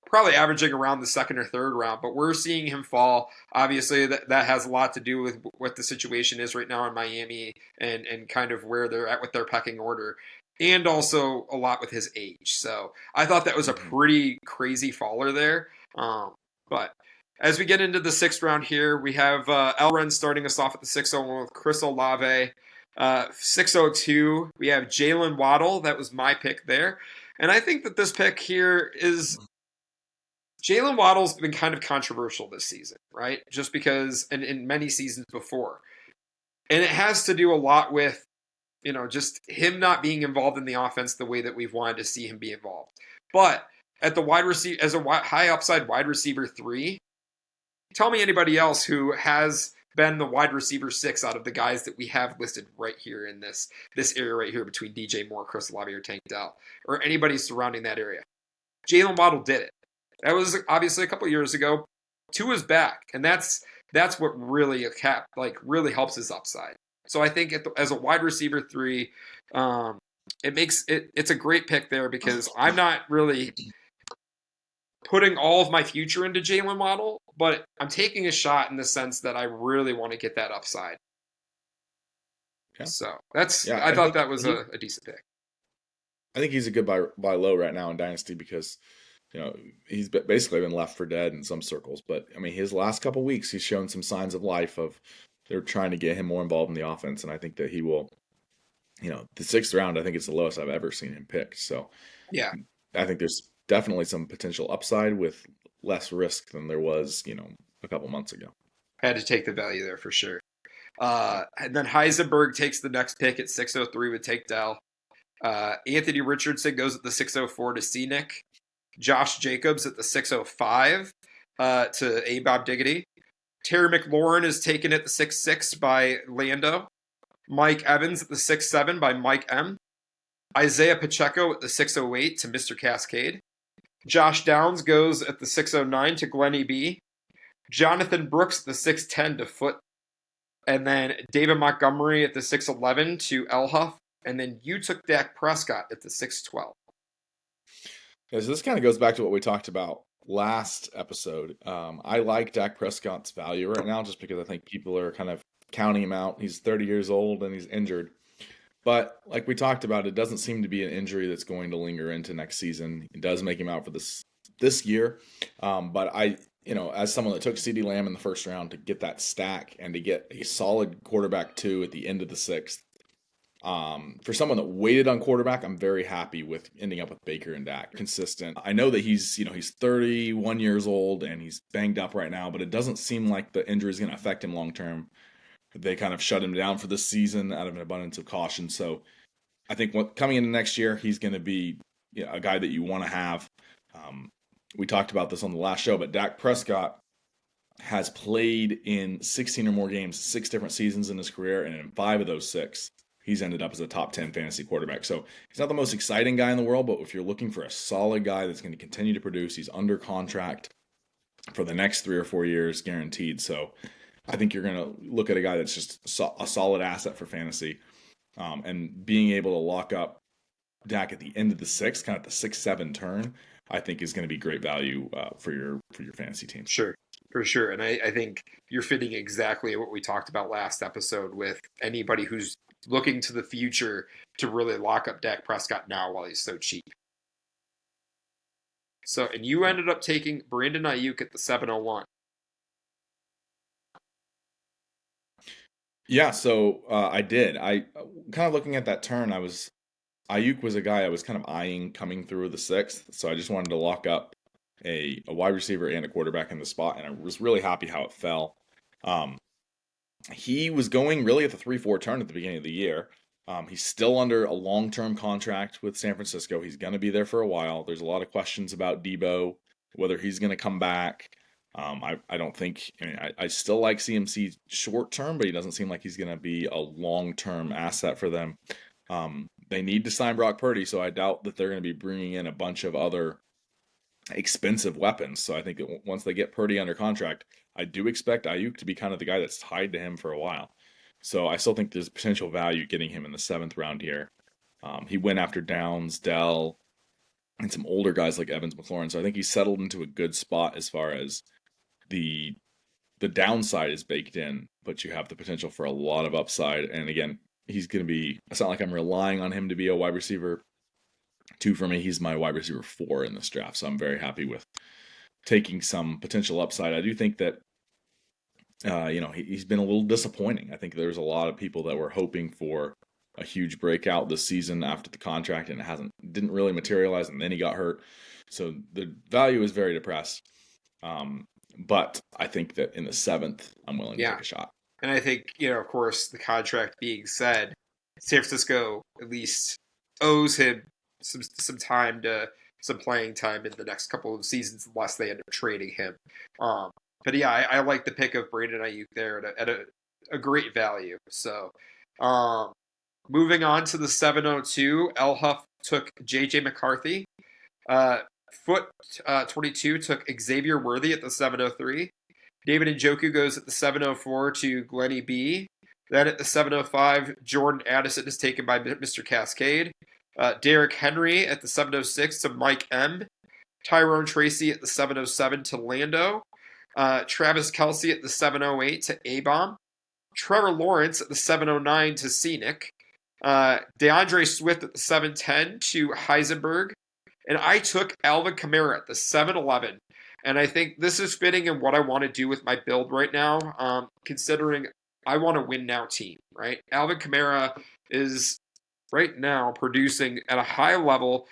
probably averaging around the second or third round, but we're seeing him fall. Obviously, that has a lot to do with what the situation is right now in Miami and kind of where they're at with their pecking order, and also a lot with his age. So I thought that was a pretty crazy faller there. But as we get into the sixth round here, we have Elren starting us off at the 601 with Chris Olave. 602, we have Jalen Waddle. That was my pick there. And I think that this pick here is Jalen Waddle's been kind of controversial this season, right? Just because, and in many seasons before. And it has to do a lot with, just him not being involved in the offense the way that we've wanted to see him be involved. But at the wide receiver, as a high upside wide receiver 3, tell me anybody else who has been the wide receiver 6 out of the guys that we have listed right here in this area right here between DJ Moore, Chris Olave, or Tank Dell, or anybody surrounding that area. Jalen Waddle did it. That was obviously a couple years ago. Tua's back, and that's what really really helps his upside. So I think as a wide receiver 3, it's a great pick there because I'm not really putting all of my future into Jalen Waddle, but I'm taking a shot in the sense that I really want to get that upside. Yeah. So I thought that was a decent pick. I think he's a good buy low right now in Dynasty because he's basically been left for dead in some circles. But I mean, his last couple of weeks, he's shown some signs of life. They're trying to get him more involved in the offense, and I think that he will. The sixth round, I think it's the lowest I've ever seen him picked. So yeah, I think there's definitely some potential upside with less risk than there was, a couple months ago. Had to take the value there for sure. And then Heisenberg takes the next pick at 603 with Tank Dell. Anthony Richardson goes at the 604 to C-Nick. Josh Jacobs at the 605 to A-Bob Diggity. Terry McLaurin is taken at the 6'6 by Lando. Mike Evans at the 6'7 by Mike M. Isaiah Pacheco at the 608 to Mr. Cascade. Josh Downs goes at the 609 to Glenny B. Jonathan Brooks at the 610 to Foot. And then David Montgomery at the 611 to El Huff. And then you took Dak Prescott at the 612. Yeah, so this kind of goes back to what we talked about last episode. I like Dak Prescott's value right now just because I think people are kind of counting him out. He's 30 years old and he's injured. But like we talked about, it doesn't seem to be an injury that's going to linger into next season. It does make him out for this year. But as someone that took CeeDee Lamb in the first round to get that stack and to get a solid quarterback 2 at the end of the 6th, for someone that waited on quarterback, I'm very happy with ending up with Baker and Dak. Consistent. I know that he's 31 years old and he's banged up right now, but it doesn't seem like the injury is going to affect him long term. They kind of shut him down for this season out of an abundance of caution. So I think coming into next year, he's going to be a guy that you want to have. We talked about this on the last show, but Dak Prescott has played in 16 or more games, 6 different seasons in his career, and in 5 of those 6, he's ended up as a top 10 fantasy quarterback. So he's not the most exciting guy in the world, but if you're looking for a solid guy that's going to continue to produce, he's under contract. for the next 3 or 4 years guaranteed. So I think you're going to look at a guy that's just a solid asset for fantasy, and being able to lock up Dak at the end of the sixth, kind of the 6-7 turn, I think is going to be great value for your fantasy teams. Sure, for sure. And I think you're fitting exactly what we talked about last episode with anybody who's looking to the future to really lock up Dak Prescott now while he's so cheap. So, and you ended up taking Brandon Ayuk at the 701. Yeah, so I did. I kind of looking at that turn, Ayuk was a guy I was kind of eyeing coming through the sixth, so I just wanted to lock up a wide receiver and a quarterback in the spot, and I was really happy how it fell. He was going really at the 3-4 turn at the beginning of the year. He's still under a long-term contract with San Francisco. He's going to be there for a while. There's a lot of questions about Debo, whether he's going to come back. I don't think. I mean, I still like CMC short term, but he doesn't seem like he's going to be a long-term asset for them. They need to sign Brock Purdy, so I doubt that they're going to be bringing in a bunch of other expensive weapons. So I think that once they get Purdy under contract, I do expect Ayuk to be kind of the guy that's tied to him for a while. So I still think there's potential value getting him in the 7th round here. He went after Downs, Dell, and some older guys like Evans, McLaurin. So I think he's settled into a good spot as far as the downside is baked in, but you have the potential for a lot of upside. And again, he's going to be, it's not like I'm relying on him to be a wide receiver 2 for me. He's my wide receiver 4 in this draft. So I'm very happy with taking some potential upside. I do think that, he's been a little disappointing. I think there's a lot of people that were hoping for a huge breakout this season after the contract, and it didn't really materialize, and then he got hurt. So the value is very depressed. But I think that in the 7th, I'm willing to take a shot. And I think, of course, the contract being said, San Francisco at least owes him some playing time in the next couple of seasons, unless they end up trading him. But yeah, I like the pick of Brandon Ayuk there at a great value. So, moving on to the 702, El Huff took J.J. McCarthy. Foot 22 took Xavier Worthy at the 703. David Njoku goes at the 704 to Glenny B. Then at the 705, Jordan Addison is taken by Mr. Cascade. Derrick Henry at the 706 to Mike M. Tyrone Tracy at the 707 to Lando. Travis Kelce at the 708 to A-Bomb. Trevor Lawrence at the 709 to Scenic. DeAndre Swift at the 710 to Heisenberg. And I took Alvin Kamara at the 711. And I think this is fitting in what I want to do with my build right now, considering I want a win now team, right? Alvin Kamara is right now producing at a high level.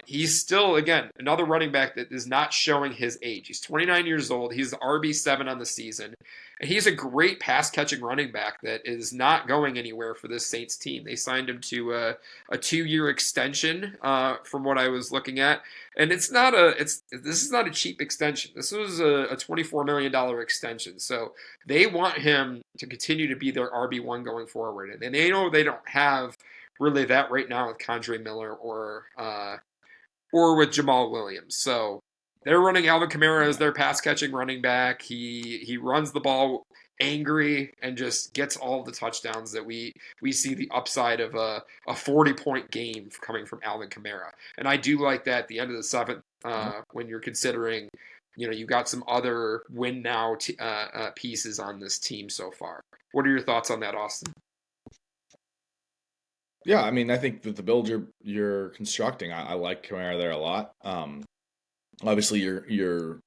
He's still, again, another running back that is not showing his age. He's 29 years old. He's the RB7 on the season. And he's a great pass-catching running back that is not going anywhere for this Saints team. They signed him to a 2-year extension, from what I was looking at. And this is not a cheap extension. This was a $24 million extension. So they want him to continue to be their RB1 going forward. And they know they don't have really that right now with Kendre Miller or with Jamal Williams. So they're running Alvin Kamara as their pass-catching running back. He runs the ball angry and just gets all the touchdowns that we see the upside of a 40-point game coming from Alvin Kamara. And I do like that at the end of the 7th, when you're considering, you got some other win now pieces on this team so far. What are your thoughts on that, Austin? Yeah, I mean, I think that the build you're constructing, I like Kamara there a lot. Obviously, you're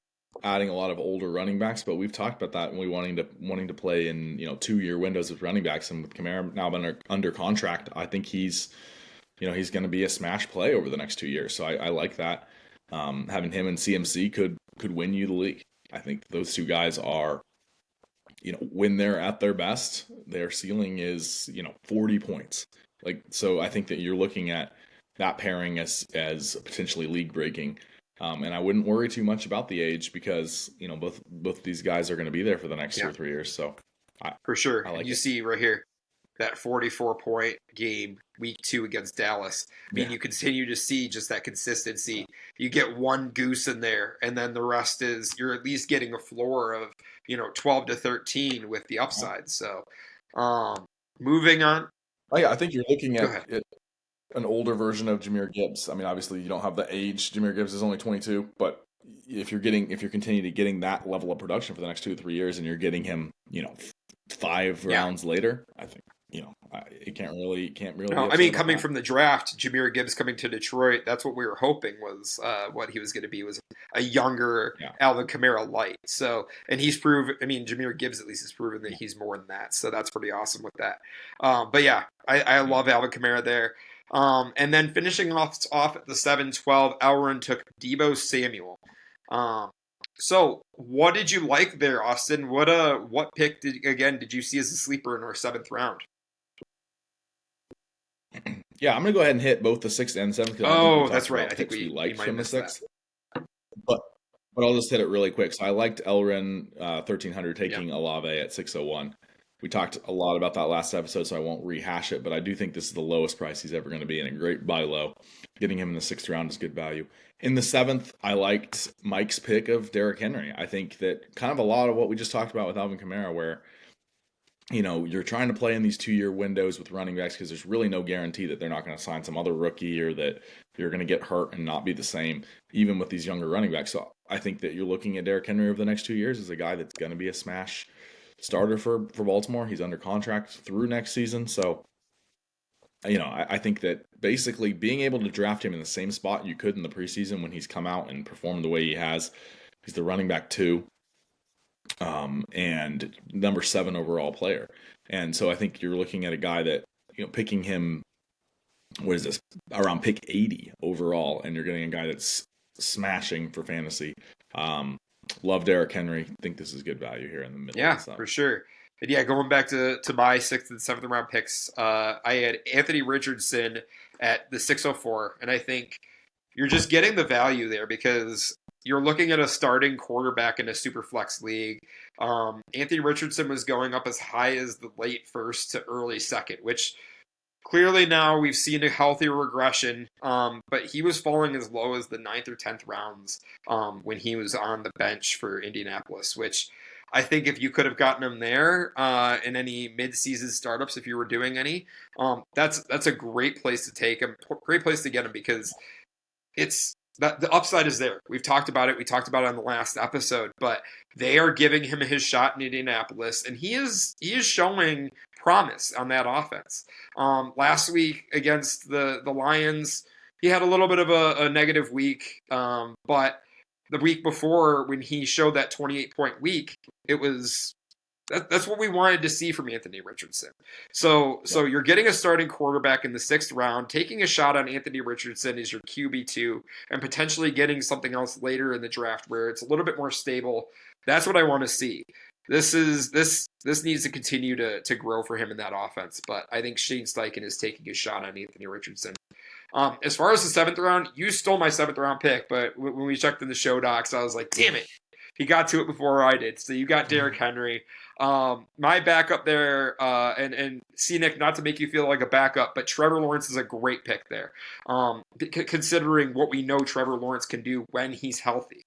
adding a lot of older running backs, but we've talked about that and we wanting to play in 2-year windows with running backs, and with Kamara now under contract, I think he's going to be a smash play over the next 2 years. So I like that. Having him and CMC could win you the league. I think those two guys are, when they're at their best, their ceiling is 40 points. So I think that you're looking at that pairing as potentially league breaking. And I wouldn't worry too much about the age because, both these guys are going to be there for the next 2 or 3 years. So for sure. I like you see right here, that 44-point game week 2 against Dallas. I mean, you continue to see just that consistency. You get one goose in there, and then the rest is you're at least getting a floor of 12 to 13 with the upside. So, moving on. Oh yeah, I think you're looking Go at ahead. an older version of Jahmyr Gibbs. I mean, obviously you don't have the age. Jahmyr Gibbs is only 22, but if you're continuing to getting that level of production for the next 2 to 3 years, and you're getting him, 5 rounds later, I think it can't really. No, I mean, coming from the draft, Jahmyr Gibbs coming to Detroit, that's what we were hoping was what he was going to be, was a younger Alvin Kamara light. So, and he's proven. I mean, Jahmyr Gibbs at least has proven that he's more than that. So that's pretty awesome with that. But yeah, I love Alvin Kamara there. And then finishing off at the 7-12, Elrond took Deebo Samuel. So what did you like there, Austin? What pick did you see as a sleeper in our 7th round? Yeah, I'm gonna go ahead and hit both the 6th and 7th. Oh, that's right. I think we liked from the 6th, that. but I'll just hit it really quick. So I liked Elrond 1300 taking Olave at 601. We talked a lot about that last episode, so I won't rehash it, but I do think this is the lowest price he's ever going to be, and a great buy low. Getting him in the 6th round is good value. In the 7th, I liked Mike's pick of Derrick Henry. I think that kind of a lot of what we just talked about with Alvin Kamara, where you're trying to play in these 2-year windows with running backs because there's really no guarantee that they're not going to sign some other rookie or that you're going to get hurt and not be the same, even with these younger running backs. So I think that you're looking at Derrick Henry over the next 2 years as a guy that's going to be a smash starter for Baltimore. He's under contract through next season. So, I think that basically being able to draft him in the same spot you could in the preseason when he's come out and performed the way he has, he's the running back 2. And number 7 overall player. And so I think you're looking at a guy that, picking him, what is this, around pick 80 overall, and you're getting a guy that's smashing for fantasy. Love Derrick Henry. Think this is good value here in the middle. Yeah, for sure. And yeah, going back to my 6th and 7th round picks, I had Anthony Richardson at the 604, and I think you're just getting the value there because you're looking at a starting quarterback in a super flex league. Anthony Richardson was going up as high as the late 1st to early 2nd, which clearly now we've seen a healthy regression, but he was falling as low as the 9th or 10th rounds when he was on the bench for Indianapolis, which I think if you could have gotten him there in any mid-season startups, if you were doing any, that's a great place to take him, great place to get him because the upside is there. We've talked about it. We talked about it on the last episode, but they are giving him his shot in Indianapolis, and he is showing promise on that offense. Last week against the Lions, he had a little bit of a negative week, but the week before when he showed that 28-point week, that's what we wanted to see from Anthony Richardson. So you're getting a starting quarterback in the 6th round, taking a shot on Anthony Richardson as your QB2, and potentially getting something else later in the draft where it's a little bit more stable. That's what I want to see. This needs to continue to grow for him in that offense, but I think Shane Steichen is taking a shot on Anthony Richardson. As far as the 7th round, you stole my 7th round pick, but when we checked in the show docs, I was like, damn it. He got to it before I did. So you got Derrick Henry. My backup there, and Scenic, not to make you feel like a backup, but Trevor Lawrence is a great pick there, considering what we know Trevor Lawrence can do when he's healthy.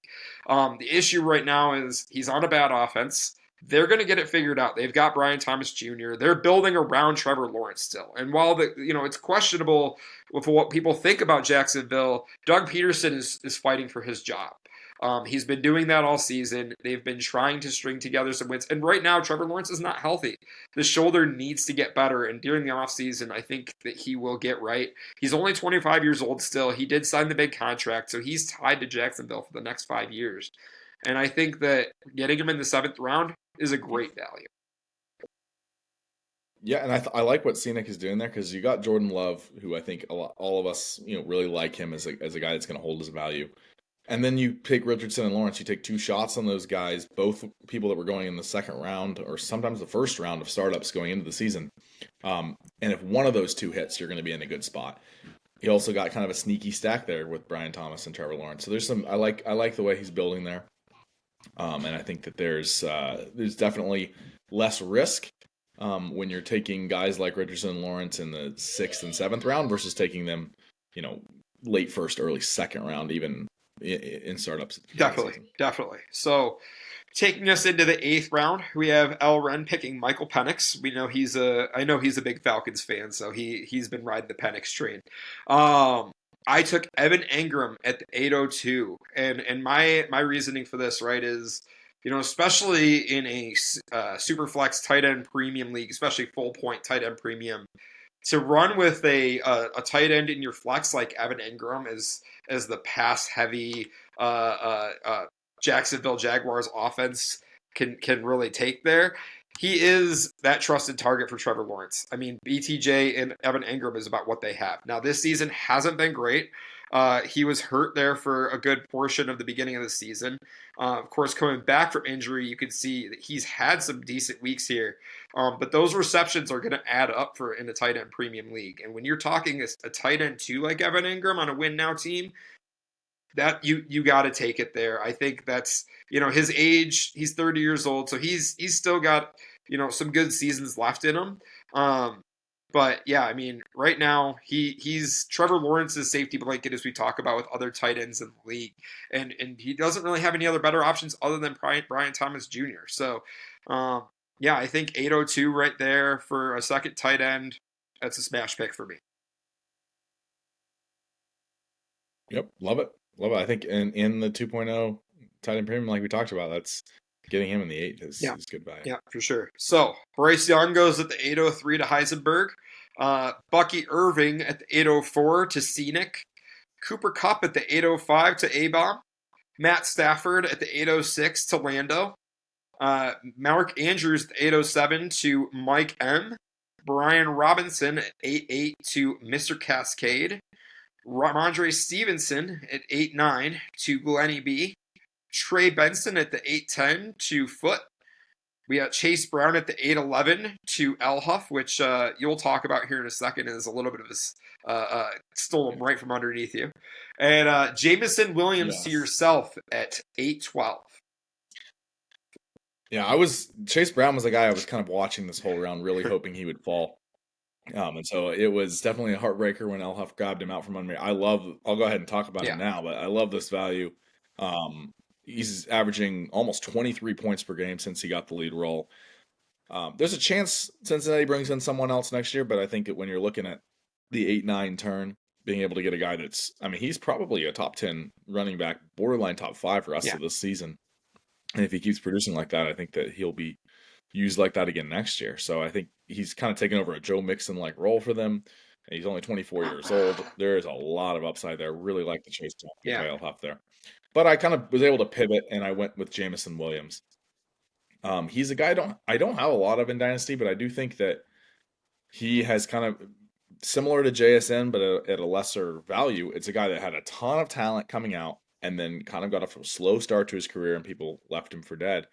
The issue right now is he's on a bad offense. They're going to get it figured out. They've got Brian Thomas Jr. They're building around Trevor Lawrence still. And while it's questionable with what people think about Jacksonville, Doug Peterson is fighting for his job. He's been doing that all season. They've been trying to string together some wins. And right now, Trevor Lawrence is not healthy. The shoulder needs to get better. And during the offseason, I think that he will get right. He's only 25 years old still. He did sign the big contract, so he's tied to Jacksonville for the next 5 years. And I think that getting him in the 7th round is a great value. Yeah, and I like what Scenic is doing there because you got Jordan Love, who I think all of us really like him as a guy that's going to hold his value. And then you pick Richardson and Lawrence. You take 2 shots on those guys, both people that were going in the 2nd round or sometimes the 1st round of startups going into the season. And if one of those 2 hits, you're going to be in a good spot. You also got kind of a sneaky stack there with Brian Thomas and Trevor Lawrence. So there's some I like the way he's building there. And I think that there's definitely less risk when you're taking guys like Richardson and Lawrence in the 6th and 7th round versus taking them, late first, early second round, even in startups. Definitely. So taking us into the 8th round, we have L. Ren picking Michael Penix. I know he's a big Falcons fan, so he's been riding the Penix train. I took Evan Engram at the 802, and my reasoning for this, right, is especially in a super flex tight end premium league, especially full point tight end premium, to run with a tight end in your flex like Evan Engram as the pass heavy Jacksonville Jaguars offense can really take there. He is that trusted target for Trevor Lawrence. I mean, BTJ and Evan Engram is about what they have. Now, this season hasn't been great. He was hurt there for a good portion of the beginning of the season. Of course, coming back from injury, you can see that he's had some decent weeks here. But those receptions are going to add up in a tight end premium league. And when you're talking a tight end too, like Evan Engram on a win now team, that you got to take it there. I think that's his age. He's 30 years old, so he's still got some good seasons left in him. But yeah, I mean, right now he's Trevor Lawrence's safety blanket, as we talk about with other tight ends in the league, and he doesn't really have any other better options other than Brian Thomas Jr. So yeah, I think 802 right there for a second tight end. That's a smash pick for me. Yep, love it. I think in the 2.0 tight end premium, like we talked about, that's getting him in the 8 is good value. Yeah, for sure. So Bryce Young goes at the 803 to Heisenberg. Bucky Irving at the 804 to Scenic. Cooper Kupp at the 805 to A-Bomb. Matt Stafford at the 806 to Lando. Mark Andrews at the 807 to Mike M. Brian Robinson at 88 to Mr. Cascade. Ramondre Stevenson at 8-9 to Glenny B. Trey Benson at the 8-10 to Foot. We got Chase Brown at the 8-11 to L Huff, which you'll talk about here in a second, is a little bit of a stole him right from underneath you. And Jameson Williams to yourself at 8-12. Yeah, Chase Brown was the guy I was kind of watching this whole round, really hoping he would fall. And so it was definitely a heartbreaker when El Huff grabbed him out from under me. I'll go ahead and talk about him now, but I love this value. He's averaging almost 23 points per game since he got the lead role. There's a chance Cincinnati brings in someone else next year, but I think that when you're looking at the 8-9 turn, being able to get a guy he's probably a top 10 running back, borderline top 5 for us of this season. And if he keeps producing like that, I think that he'll be used like that again next year. So I think he's kind of taken over a Joe Mixon-like role for them. And he's only 24 years old. There is a lot of upside there. Really like the Chase Brown Huff there. But I kind of was able to pivot, and I went with Jameson Williams. He's a guy I don't have a lot of in Dynasty, but I do think that he has kind of similar to JSN, but at a lesser value. It's a guy that had a ton of talent coming out and then kind of got a slow start to his career, and people left him for dead.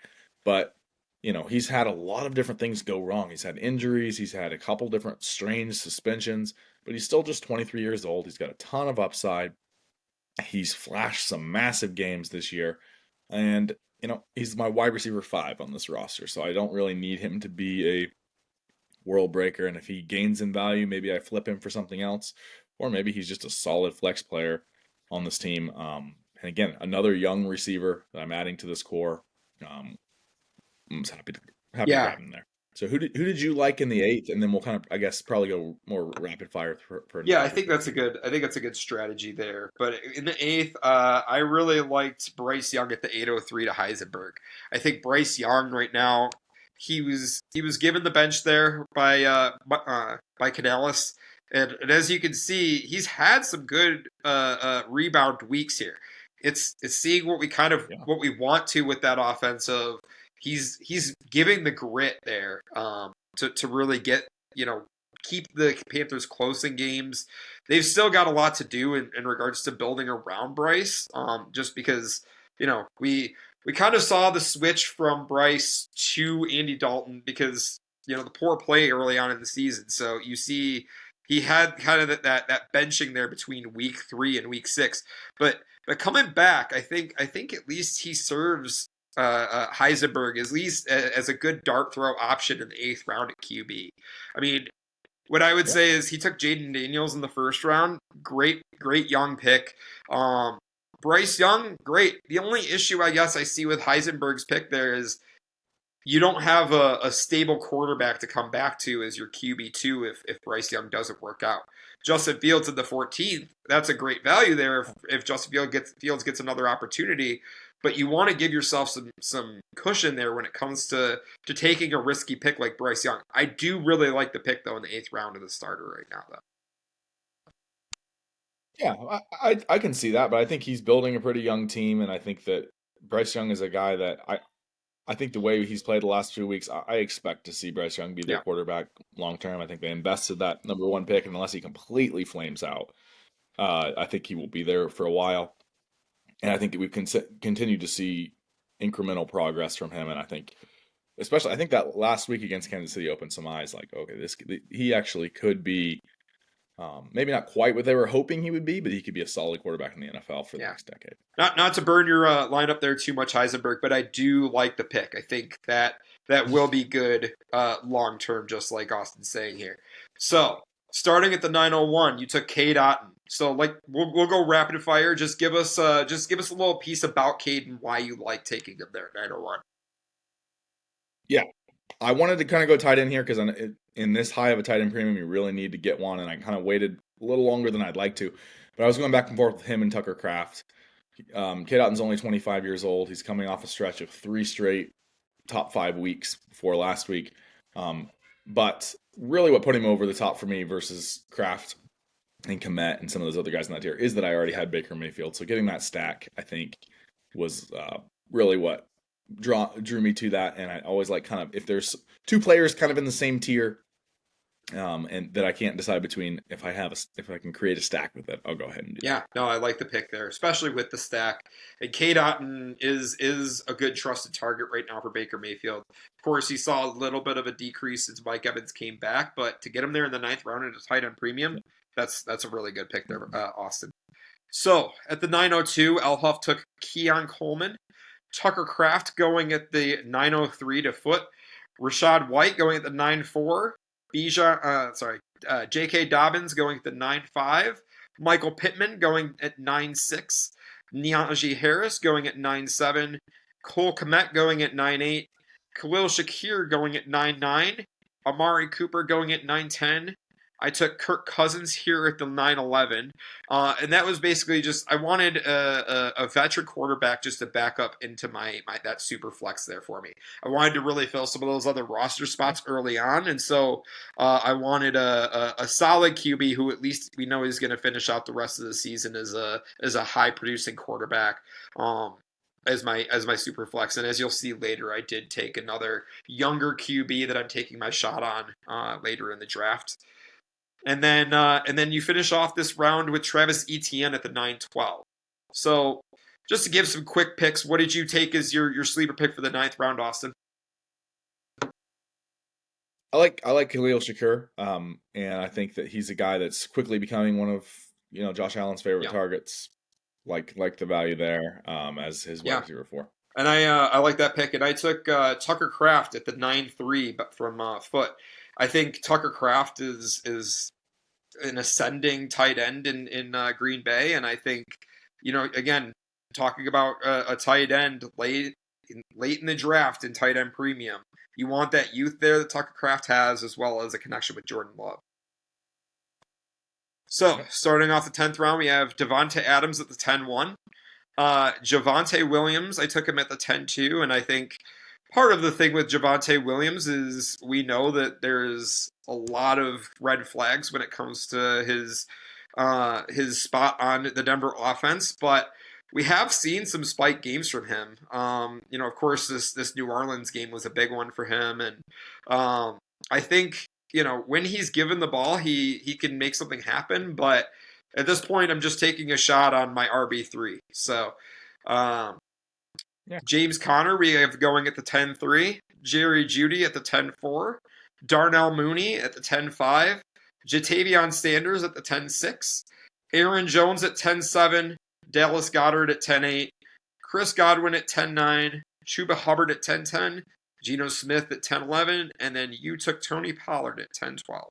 But he's had a lot of different things go wrong. He's had injuries. He's had a couple different strange suspensions, but he's still just 23 years old. He's got a ton of upside. He's flashed some massive games this year. And, he's my wide receiver 5 on this roster. So I don't really need him to be a world breaker. And if he gains in value, maybe I flip him for something else. Or maybe he's just a solid flex player on this team. And again, another young receiver that I'm adding to this core. I'm just happy to grab him there. So who did you like in the 8th, and then we'll kind of, I guess, probably go more rapid fire for I think that's a good strategy there. But in the 8th, I really liked Bryce Young at the 803 to Heisenberg. I think Bryce Young right now, he was given the bench there by Canales, and as you can see, he's had some good rebound weeks here. It's seeing what we what we want to with that offensive. He's giving the grit there to really get keep the Panthers close in games. They've still got a lot to do in regards to building around Bryce. Just because we kind of saw the switch from Bryce to Andy Dalton because the poor play early on in the season. So you see he had kind of that benching there between week 3 and week 6, but coming back, I think at least he serves Heisenberg at least as a good dart throw option in the 8th round at QB. I mean, what I would say is he took Jaden Daniels in the 1st round. Great young pick. Bryce Young, great. The only issue I guess I see with Heisenberg's pick there is you don't have a stable quarterback to come back to as your QB2 if Bryce Young doesn't work out. Justin Fields in the 14th, that's a great value there if Justin Fields gets another opportunity. But you want to give yourself some cushion there when it comes to taking a risky pick like Bryce Young. I do really like the pick, though, in the 8th round of the starter right now, though. Yeah, I can see that, but I think he's building a pretty young team, and I think that Bryce Young is a guy that I think the way he's played the last few weeks, I expect to see Bryce Young be their quarterback long term. I think they invested that number 1 pick, and unless he completely flames out, I think he will be there for a while. And I think we can continue to see incremental progress from him. And I think, especially, I think that last week against Kansas City opened some eyes. Like, okay, he actually could be, maybe not quite what they were hoping he would be, but he could be a solid quarterback in the NFL for the next decade. Not to burn your lineup there too much, Heisenberg, but I do like the pick. I think that will be good long term, just like Austin's saying here. So, starting at the 901, you took Cade Otton. So, like, we'll go rapid fire. Just give us a little piece about Cade and why you like taking him there at 901. Yeah, I wanted to kind of go tight end here because in this high of a tight end premium, you really need to get one, and I kind of waited a little longer than I'd like to. But I was going back and forth with him and Tucker Kraft. Cade Otton's only 25 years old. He's coming off a stretch of 3 straight top 5 weeks before last week. But really what put him over the top for me versus Kraft and Kmet and some of those other guys in that tier is that I already had Baker Mayfield. So getting that stack, I think, was really what drew me to that. And I always like kind of, if there's 2 players kind of in the same tier and that I can't decide between, if I can create a stack with it, I'll go ahead and do that. No, I like the pick there, especially with the stack. And Cade Otton is a good trusted target right now for Baker Mayfield. Of course, he saw a little bit of a decrease since Mike Evans came back, but to get him there in the 9th round at a tight end premium, that's a really good pick there, Austin. So, at the 902, Elhuff took Keon Coleman. Tucker Kraft going at the 903 to Foot. Rashad White going at the 9-4. J.K. Dobbins going at the 9-5. Michael Pittman going at 9-6. Najee Harris going at 9-7. Cole Kmet going at 9-8. Khalil Shakir going at 9-9. Amari Cooper going at 9-10. I took Kirk Cousins here at the 9-11. And that was basically just, I wanted a veteran quarterback just to back up into my that super flex there for me. I wanted to really fill some of those other roster spots early on. And so I wanted a solid QB who at least we know is going to finish out the rest of the season as a high producing quarterback. As my super flex. And as you'll see later, I did take another younger QB that I'm taking my shot on later in the draft. And then you finish off this round with Travis Etienne at the 9-12. So just to give some quick picks, what did you take as your sleeper pick for the 9th round, Austin? I like Khalil Shakir, and I think that he's a guy that's quickly becoming one of Josh Allen's favorite targets. Like the value there as his wide receiver 4. And I like that pick. And I took Tucker Kraft at the 9-3, but from Foot. I think Tucker Kraft is an ascending tight end in Green Bay, and I think again talking about a tight end late in the draft in tight end premium, you want that youth there that Tucker Kraft has, as well as a connection with Jordan Love. So, starting off the 10th round, we have Devontae Adams at the 10-1. Javonte Williams, I took him at the 10-2, and I think part of the thing with Javonte Williams is we know that there's a lot of red flags when it comes to his spot on the Denver offense, but we have seen some spike games from him. Of course, this New Orleans game was a big one for him, and I think when he's given the ball, he can make something happen. But at this point, I'm just taking a shot on my RB3. So, James Conner, we have going at the 10-3. Jerry Jeudy at the 10-4. Darnell Mooney at the 10-5. Jatavion Sanders at the 10-6. Aaron Jones at 10-7. Dallas Goedert at 10-8. Chris Godwin at 10-9. Chuba Hubbard at 10-10, Geno Smith at 10-11, and then you took Tony Pollard at 10-12.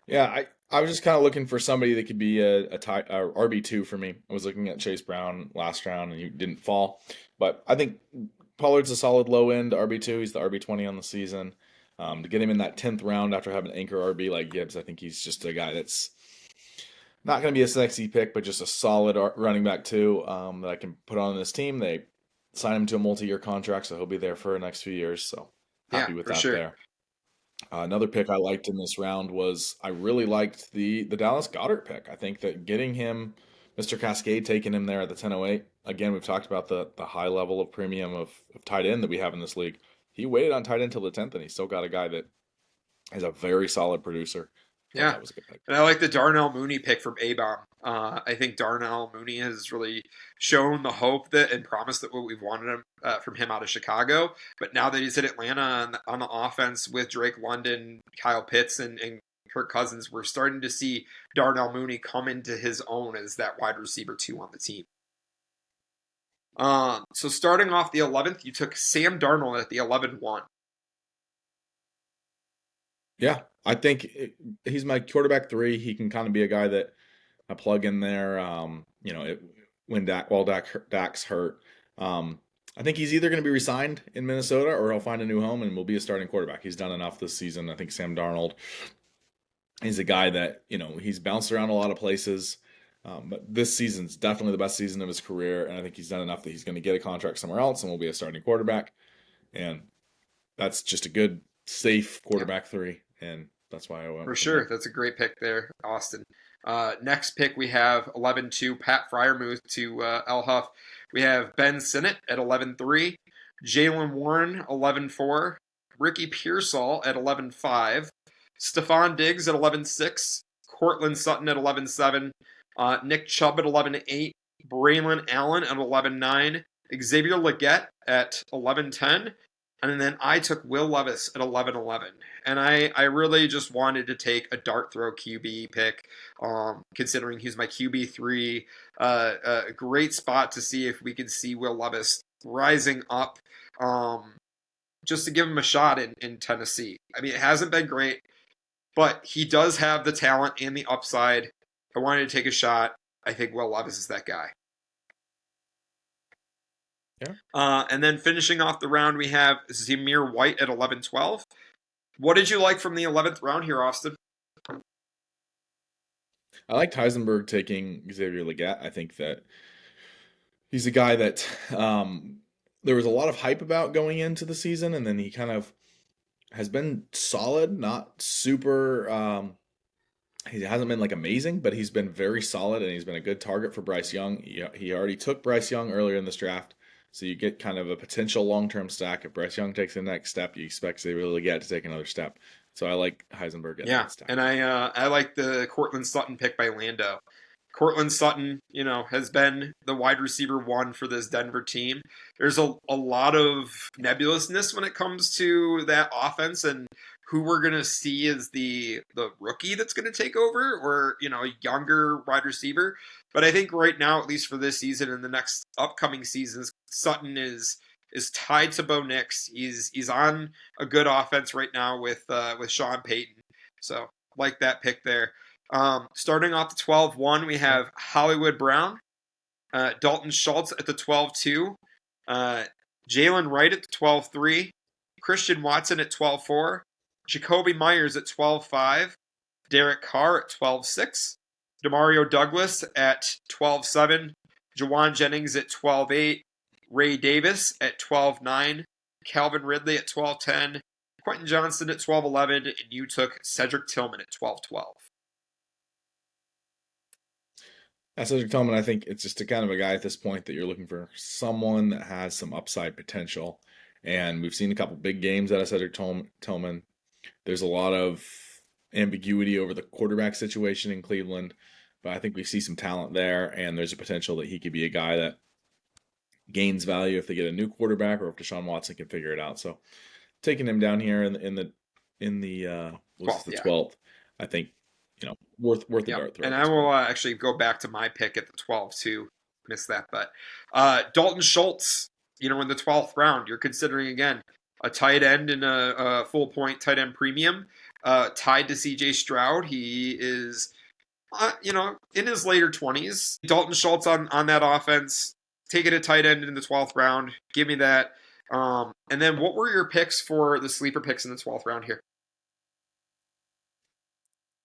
Yeah, I was just kind of looking for somebody that could be a RB2 for me. I was looking at Chase Brown last round and he didn't fall, but I think Pollard's a solid low end RB2. He's the RB20 on the season. To get him in that 10th round after having an anchor RB like Gibbs, I think he's just a guy that's not going to be a sexy pick, but just a solid running back too, that I can put on this team. They sign him to a multi-year contract, so he'll be there for the next few years. So happy Yeah, with for that sure. there. Another pick I liked in this round was I really liked the Dallas Goedert pick. I think that getting him, Mr. Cascade, taking him there at the 10:08. Again, we've talked about the high level of premium of tight end that we have in this league. He waited on tight end till the 10th, and he still got a guy that is a very solid producer. Thought Yeah. that was a good pick. And I like the Darnell Mooney pick from A-Bomb. I think Darnell Mooney has really shown the hope that and promise that what we've wanted from him out of Chicago. But now that he's at Atlanta on the offense with Drake London, Kyle Pitts, and Kirk Cousins, we're starting to see Darnell Mooney come into his own as that wide receiver 2 on the team. So starting off the 11th, you took Sam Darnold at the 11-1. Yeah, I think he's my quarterback 3. He can kind of be a guy that I plug in there. When Dak's hurt, I think he's either going to be resigned in Minnesota or he'll find a new home and will be a starting quarterback. He's done enough this season. I think Sam Darnold is a guy that he's bounced around a lot of places, but this season's definitely the best season of his career, and I think he's done enough that he's going to get a contract somewhere else and will be a starting quarterback. And that's just a good, safe quarterback 3, and that's why I went For with sure. him. That's a great pick there, Austin. Next pick, we have 11-2, Pat Fryermuth to El Huff. We have Ben Sinnott at 11-3, Jalen Warren 11-4, Ricky Pearsall at 11-5, Stephon Diggs at 11-6, Cortland Sutton at 11-7, Nick Chubb at 11-8, Braylon Allen at 11-9, Xavier Legette at 11-10, and then I took Will Levis at 11-11. And I really just wanted to take a dart throw QB pick, considering he's my QB3. A great spot to see if we can see Will Levis rising up, just to give him a shot in Tennessee. I mean, it hasn't been great, but he does have the talent and the upside. I wanted to take a shot. I think Will Levis is that guy. Yeah. And then finishing off the round, we have Zamir White at 11-12. What did you like from the 11th round here, Austin? I liked Heisenberg taking Xavier Legette. I think that he's a guy that there was a lot of hype about going into the season, and then he kind of has been solid, not super. He hasn't been like amazing, but he's been very solid, and he's been a good target for Bryce Young. He already took Bryce Young earlier in this draft, so you get kind of a potential long-term stack. If Bryce Young takes the next step, you expect Xavier Legette to take another step. So I like Heisenberg at that stack. And I like the Cortland Sutton pick by Lando. Cortland Sutton, has been the wide receiver 1 for this Denver team. There's a lot of nebulousness when it comes to that offense and who we're going to see as the rookie that's going to take over, or, a younger wide receiver. But I think right now, at least for this season and the next upcoming seasons, Sutton is tied to Bo Nix. He's on a good offense right now with Sean Payton. So like that pick there. Starting off the 12-1, we have Hollywood Brown, Dalton Schultz at the 12-2, Jalen Wright at the 12-3, Christian Watson at 12-4, Jacoby Myers at 12-5, Derek Carr at 12-6, Demario Douglas at 12-7, Jawan Jennings at 12-8, Ray Davis at 12-9, Calvin Ridley at 12-10, Quentin Johnston at 12-11, and you took Cedric Tillman at 12-12. Cedric Tillman, I think it's just a kind of a guy at this point that you're looking for someone that has some upside potential. And we've seen a couple big games out of Cedric Tillman. There's a lot of ambiguity over the quarterback situation in Cleveland, but I think we see some talent there, and there's a potential that he could be a guy that gains value if they get a new quarterback or if Deshaun Watson can figure it out. So taking him down here in the 12th, I think worth the dart throw. And I will actually go back to my pick at the 12-2. missed that. But Dalton Schultz, in the 12th round, you're considering again a tight end and a full point tight end premium, tied to C.J. Stroud. He is, in his later 20s. Dalton Schultz on that offense, taking a tight end in the 12th round. Give me that. And then what were your picks for the sleeper picks in the 12th round here?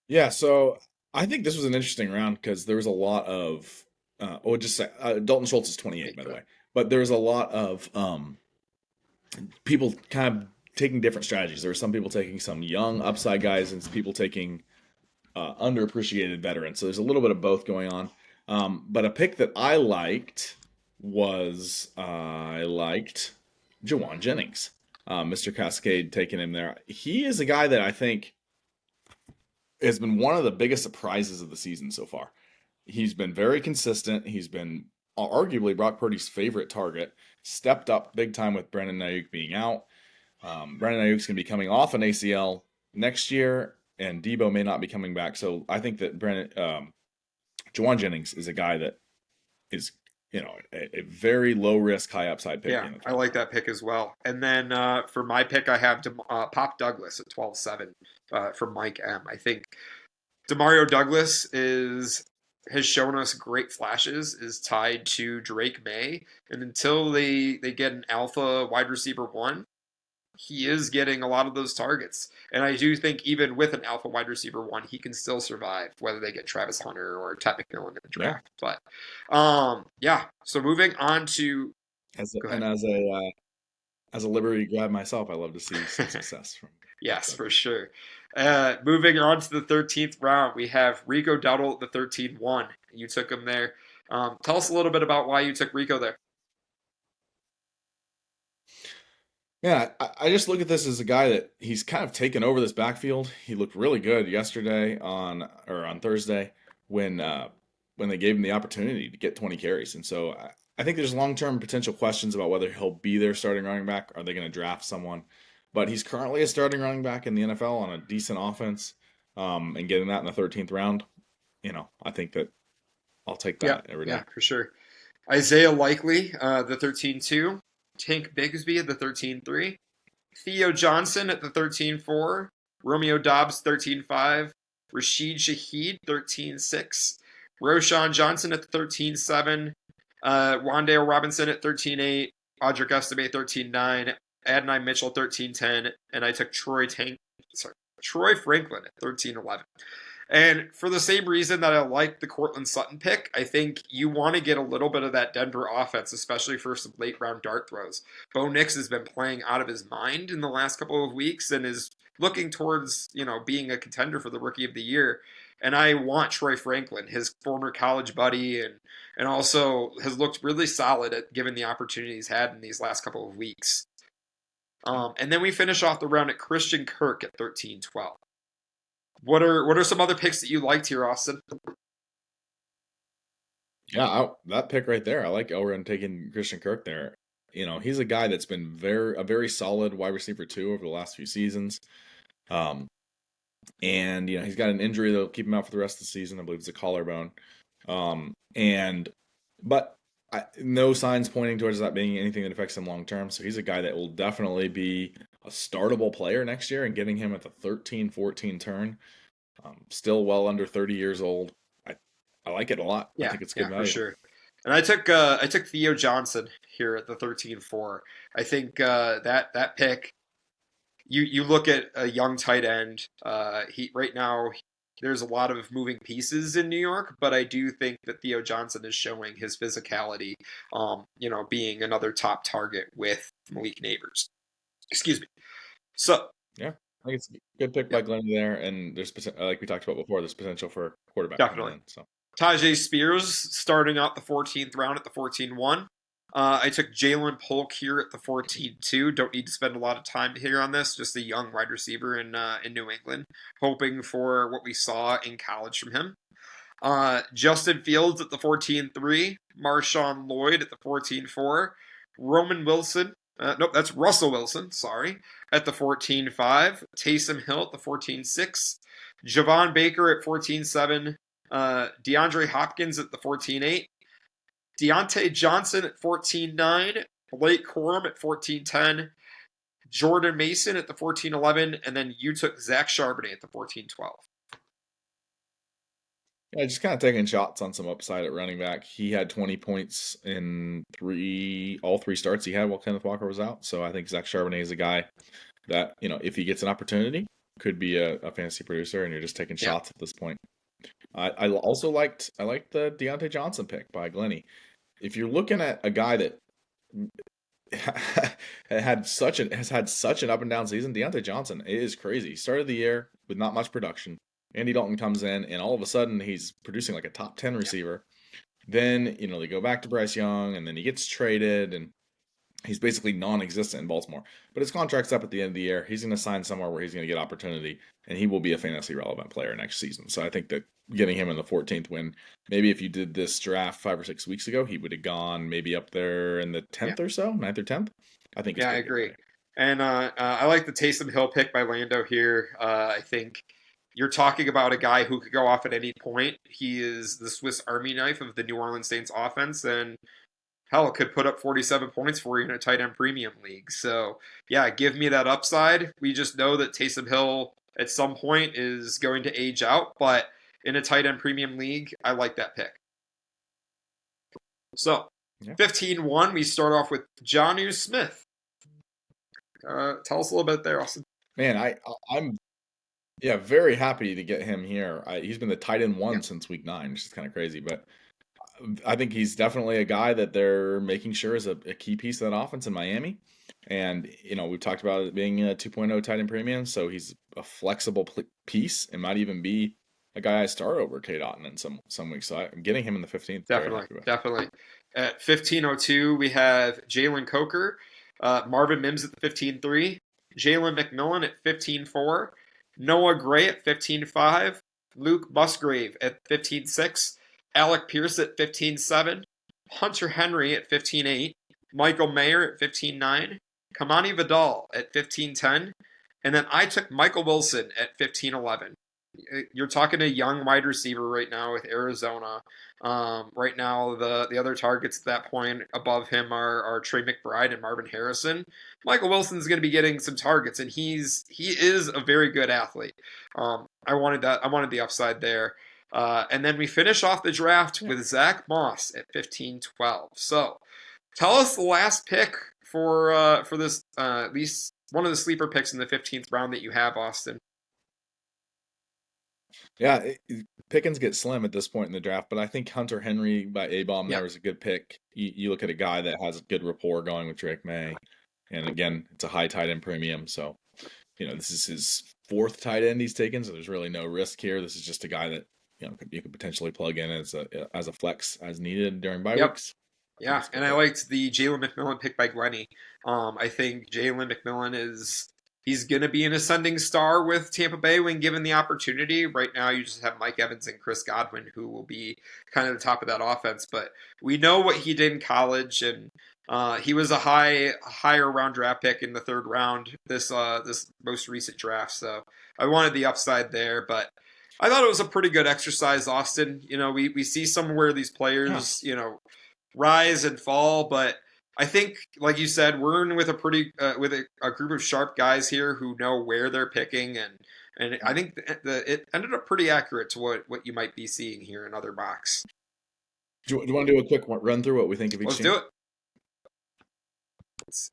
Yeah, so I think this was an interesting round because there was a lot of, just say, Dalton Schultz is 28, by the way, but there was a lot of people kind of taking different strategies. There were some people taking some young upside guys and some people taking underappreciated veterans. So there's a little bit of both going on. But a pick that I liked was Jawan Jennings, Mr. Cascade, taking him there. He is a guy that I think has been one of the biggest surprises of the season so far. He's been very consistent. He's been arguably Brock Purdy's favorite target. Stepped up big time with Brandon Ayuk being out. Brandon Ayuk's going to be coming off an ACL next year, and Debo may not be coming back. So I think that Jawan Jennings is a guy that is, a very low risk, high upside pick. Yeah, I like that pick as well. And then for my pick, I have Pop Douglas at 12-7 from Mike M. I think Demario Douglas has shown us great flashes, is tied to Drake May. And until they get an alpha wide receiver one, he is getting a lot of those targets. And I do think even with an alpha wide receiver one, he can still survive, whether they get Travis Hunter or Ted McMillan in the draft. Yeah. But so moving on to as a Liberty grad myself, I love to see some success from. Yes, for sure. Moving on to the 13th round, we have Rico Dowdle at the 13-1. You took him there. Tell us a little bit about why you took Rico there. Yeah, I just look at this as a guy that he's kind of taken over this backfield. He looked really good yesterday on Thursday when they gave him the opportunity to get 20 carries. And so I think there's long-term potential questions about whether he'll be their starting running back. Are they going to draft someone? But he's currently a starting running back in the NFL on a decent offense, and getting that in the 13th round, I think that I'll take that every day. Yeah, for sure. Isaiah Likely, the 13-2. Tank Bigsby at the 13-3. Theo Johnson at the 13-4. Romeo Dobbs, 13-5. Rashid Shaheed, 13-6. Roshan Johnson at the 13-7. Wandale Robinson at 13-8. Audric Estime, 13-9. Adonai Mitchell, 13-10. And I took Troy Franklin at 13-11. And for the same reason that I like the Cortland Sutton pick, I think you want to get a little bit of that Denver offense, especially for some late round dart throws. Bo Nix has been playing out of his mind in the last couple of weeks and is looking towards, being a contender for the Rookie of the Year. And I want Troy Franklin, his former college buddy, and also has looked really solid at given the opportunity he's had in these last couple of weeks. And then we finish off the round at Christian Kirk at 13-12. What are some other picks that you liked here, Austin? Yeah, that pick right there. I like Elrond taking Christian Kirk there. He's a guy that's been a very solid wide receiver 2 over the last few seasons. And he's got an injury that'll keep him out for the rest of the season. I believe it's a collarbone. But no signs pointing towards that being anything that affects him long term. So he's a guy that will definitely be a startable player next year, and getting him at the 13-14 turn, still well under 30 years old. I like it a lot. Yeah, I think it's good value. For sure. And I took Theo Johnson here at the 13-4. I think that pick, you look at a young tight end. Right now there's a lot of moving pieces in New York, but I do think that Theo Johnson is showing his physicality, being another top target with Malik Neighbors. Excuse me. So yeah, I think it's a good pick by Glenn there, and there's like we talked about before, there's potential for quarterback. Definitely. Tajay Spears starting out the 14th round at the 14-1. I took Jalen Polk here at the 14-2. Don't need to spend a lot of time here on this. Just a young wide receiver in New England, hoping for what we saw in college from him. Justin Fields at the 14-3. Marshawn Lloyd at the 14-4. Roman Wilson. That's Russell Wilson, sorry, at the 14-5. Taysom Hill at the 14-6. Javon Baker at 14-7. DeAndre Hopkins at the 14-8. Deontay Johnson at 14-9, Blake Corum at 14-10, Jordan Mason at the 14-11, and then you took Zach Charbonnet at the 14-12. Yeah, just kind of taking shots on some upside at running back. He had 20 points in all three starts he had while Kenneth Walker was out. So I think Zach Charbonnet is a guy that, if he gets an opportunity, could be a fantasy producer, and you're just taking Yeah. shots at this point. I also liked the Deontay Johnson pick by Glenny. If you're looking at a guy that has had such an up and down season, Deontay Johnson, it is crazy. He started the year with not much production. Andy Dalton comes in, and all of a sudden he's producing like a top 10 receiver. Then, they go back to Bryce Young, and then he gets traded, and he's basically non-existent in Baltimore. But his contract's up at the end of the year. He's going to sign somewhere where he's going to get opportunity, and he will be a fantasy relevant player next season. So I think that getting him in the 14th win, maybe if you did this draft 5 or 6 weeks ago, he would have gone maybe up there in the 10th or so, 9th or 10th. I think. Yeah, I agree. And I like the Taysom Hill pick by Lando here. I think you're talking about a guy who could go off at any point. He is the Swiss Army knife of the New Orleans Saints offense, and hell, could put up 47 points for you in a tight end premium league. So, yeah, give me that upside. We just know that Taysom Hill at some point is going to age out, but in a tight end premium league, I like that pick. So, 15-1, we start off with Jonnu Smith. Tell us a little bit there, Austin. Man, I'm very happy to get him here. He's been the tight end one since week 9, which is kind of crazy, but I think he's definitely a guy that they're making sure is a key piece of that offense in Miami. And, we've talked about it being a 2.0 tight end premium, so he's a flexible piece and might even be a guy I start over Cade Otton in some weeks. So I'm getting him in the 15th. Definitely. At 15:02, we have Jalen Coker, Marvin Mims at the 15-3, Jalen McMillan at 15-4, Noah Gray at 15-5, Luke Musgrave at 15-6, Alec Pierce at 15-7, Hunter Henry at 15-8, Michael Mayer at 15-9, Kamani Vidal at 15-10, and then I took Michael Wilson at 15-11. You're talking a young wide receiver right now with Arizona. Right now, the other targets at that point above him are Trey McBride and Marvin Harrison. Michael Wilson's going to be getting some targets, and he is a very good athlete. I wanted the upside there. And then we finish off the draft with Zach Moss at 15-12. So, tell us the last pick for this at least one of the sleeper picks in the 15th round that you have, Austin. Yeah, Pickens gets slim at this point in the draft, but I think Hunter Henry by A-Bomb there was a good pick. You look at a guy that has a good rapport going with Drake May, and again, it's a high tight end premium, so this is his 4th tight end he's taken, so there's really no risk here. This is just a guy that you could potentially plug in as a flex as needed during bye weeks. Yeah, and I liked the Jalen McMillan pick by Glenny. I think Jalen McMillan he's going to be an ascending star with Tampa Bay when given the opportunity. Right now, you just have Mike Evans and Chris Godwin, who will be kind of the top of that offense. But we know what he did in college, and he was a higher round draft pick in the 3rd round this most recent draft. So I wanted the upside there, but I thought it was a pretty good exercise, Austin. We see somewhere these players, rise and fall, but I think, like you said, we're in with a group of sharp guys here who know where they're picking, and I think it ended up pretty accurate to what you might be seeing here in other mocks. Do you want to do a quick run through what we think of each team? Let's do it.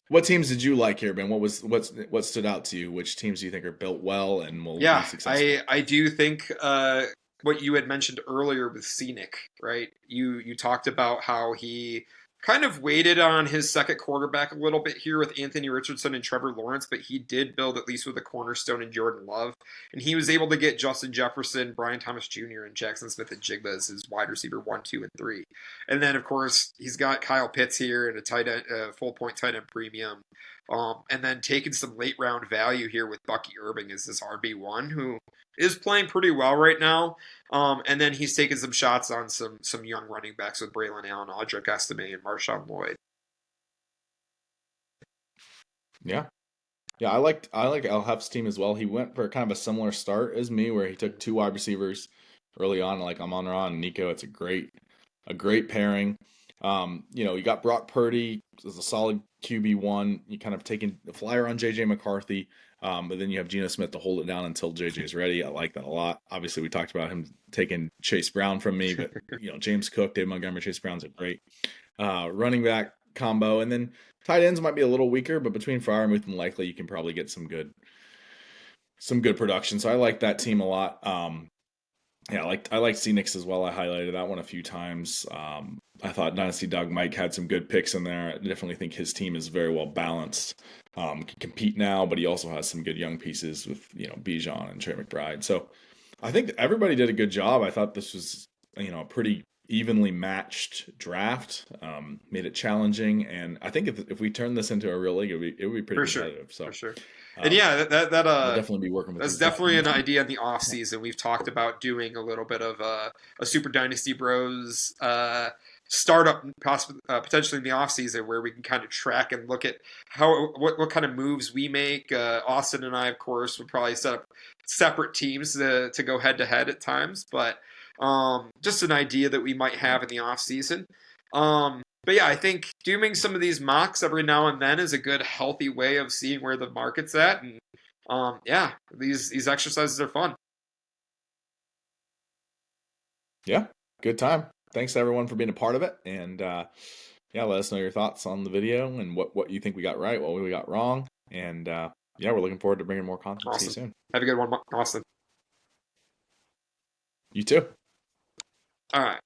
What teams did you like here, Ben? What stood out to you? Which teams do you think are built well and will be successful? I do think what you had mentioned earlier with Scenic, right? You talked about how he kind of waited on his second quarterback a little bit here with Anthony Richardson and Trevor Lawrence, but he did build at least with a cornerstone in Jordan Love, and he was able to get Justin Jefferson, Brian Thomas Jr., and Jackson Smith and Jigba as his wide receiver 1, 2, and 3. And then, of course, he's got Kyle Pitts here and a tight end, full point tight end premium. And then taking some late round value here with Bucky Irving as this RB1, who is playing pretty well right now. And then he's taking some shots on some young running backs with Braylon Allen, Audric Estime, and Marshawn Lloyd. Yeah, I like Al Huff's team as well. He went for kind of a similar start as me, where he took 2 wide receivers early on, like Amon-Ra and Nico. It's a great a great pairing. You got Brock Purdy as a solid QB1. You kind of taking a flyer on JJ McCarthy, but then you have Geno Smith to hold it down until JJ is ready. I like that a lot. Obviously, we talked about him taking Chase Brown from me, but James Cook, Dave Montgomery, Chase Brown's a great running back combo. And then tight ends might be a little weaker, but between Freiermuth and Likely, you can probably get some good production. So I like that team a lot. Yeah, I like Phoenix as well. I highlighted that one a few times. I thought Dynasty Dog Mike had some good picks in there. I definitely think his team is very well balanced. Can compete now, but he also has some good young pieces with Bijan and Trey McBride. So I think everybody did a good job. I thought this was a pretty evenly matched draft. Made it challenging, and I think if we turn this into a real league, it would be pretty competitive. So for sure. And yeah, I'll definitely be working with. That's definitely an idea in the off season. We've talked about doing a little bit of a Super Dynasty Bros startup, possibly potentially in the off season, where we can kind of track and look at what kind of moves we make. Austin and I, of course, would probably set up separate teams to go head to head at times, but just an idea that we might have in the off season. But yeah, I think doing some of these mocks every now and then is a good, healthy way of seeing where the market's at. And yeah, these exercises are fun. Yeah, good time. Thanks everyone for being a part of it. And yeah, let us know your thoughts on the video and what you think we got right, what we got wrong. And yeah, we're looking forward to bringing more content to you soon. Have a good one, Austin. You too. All right.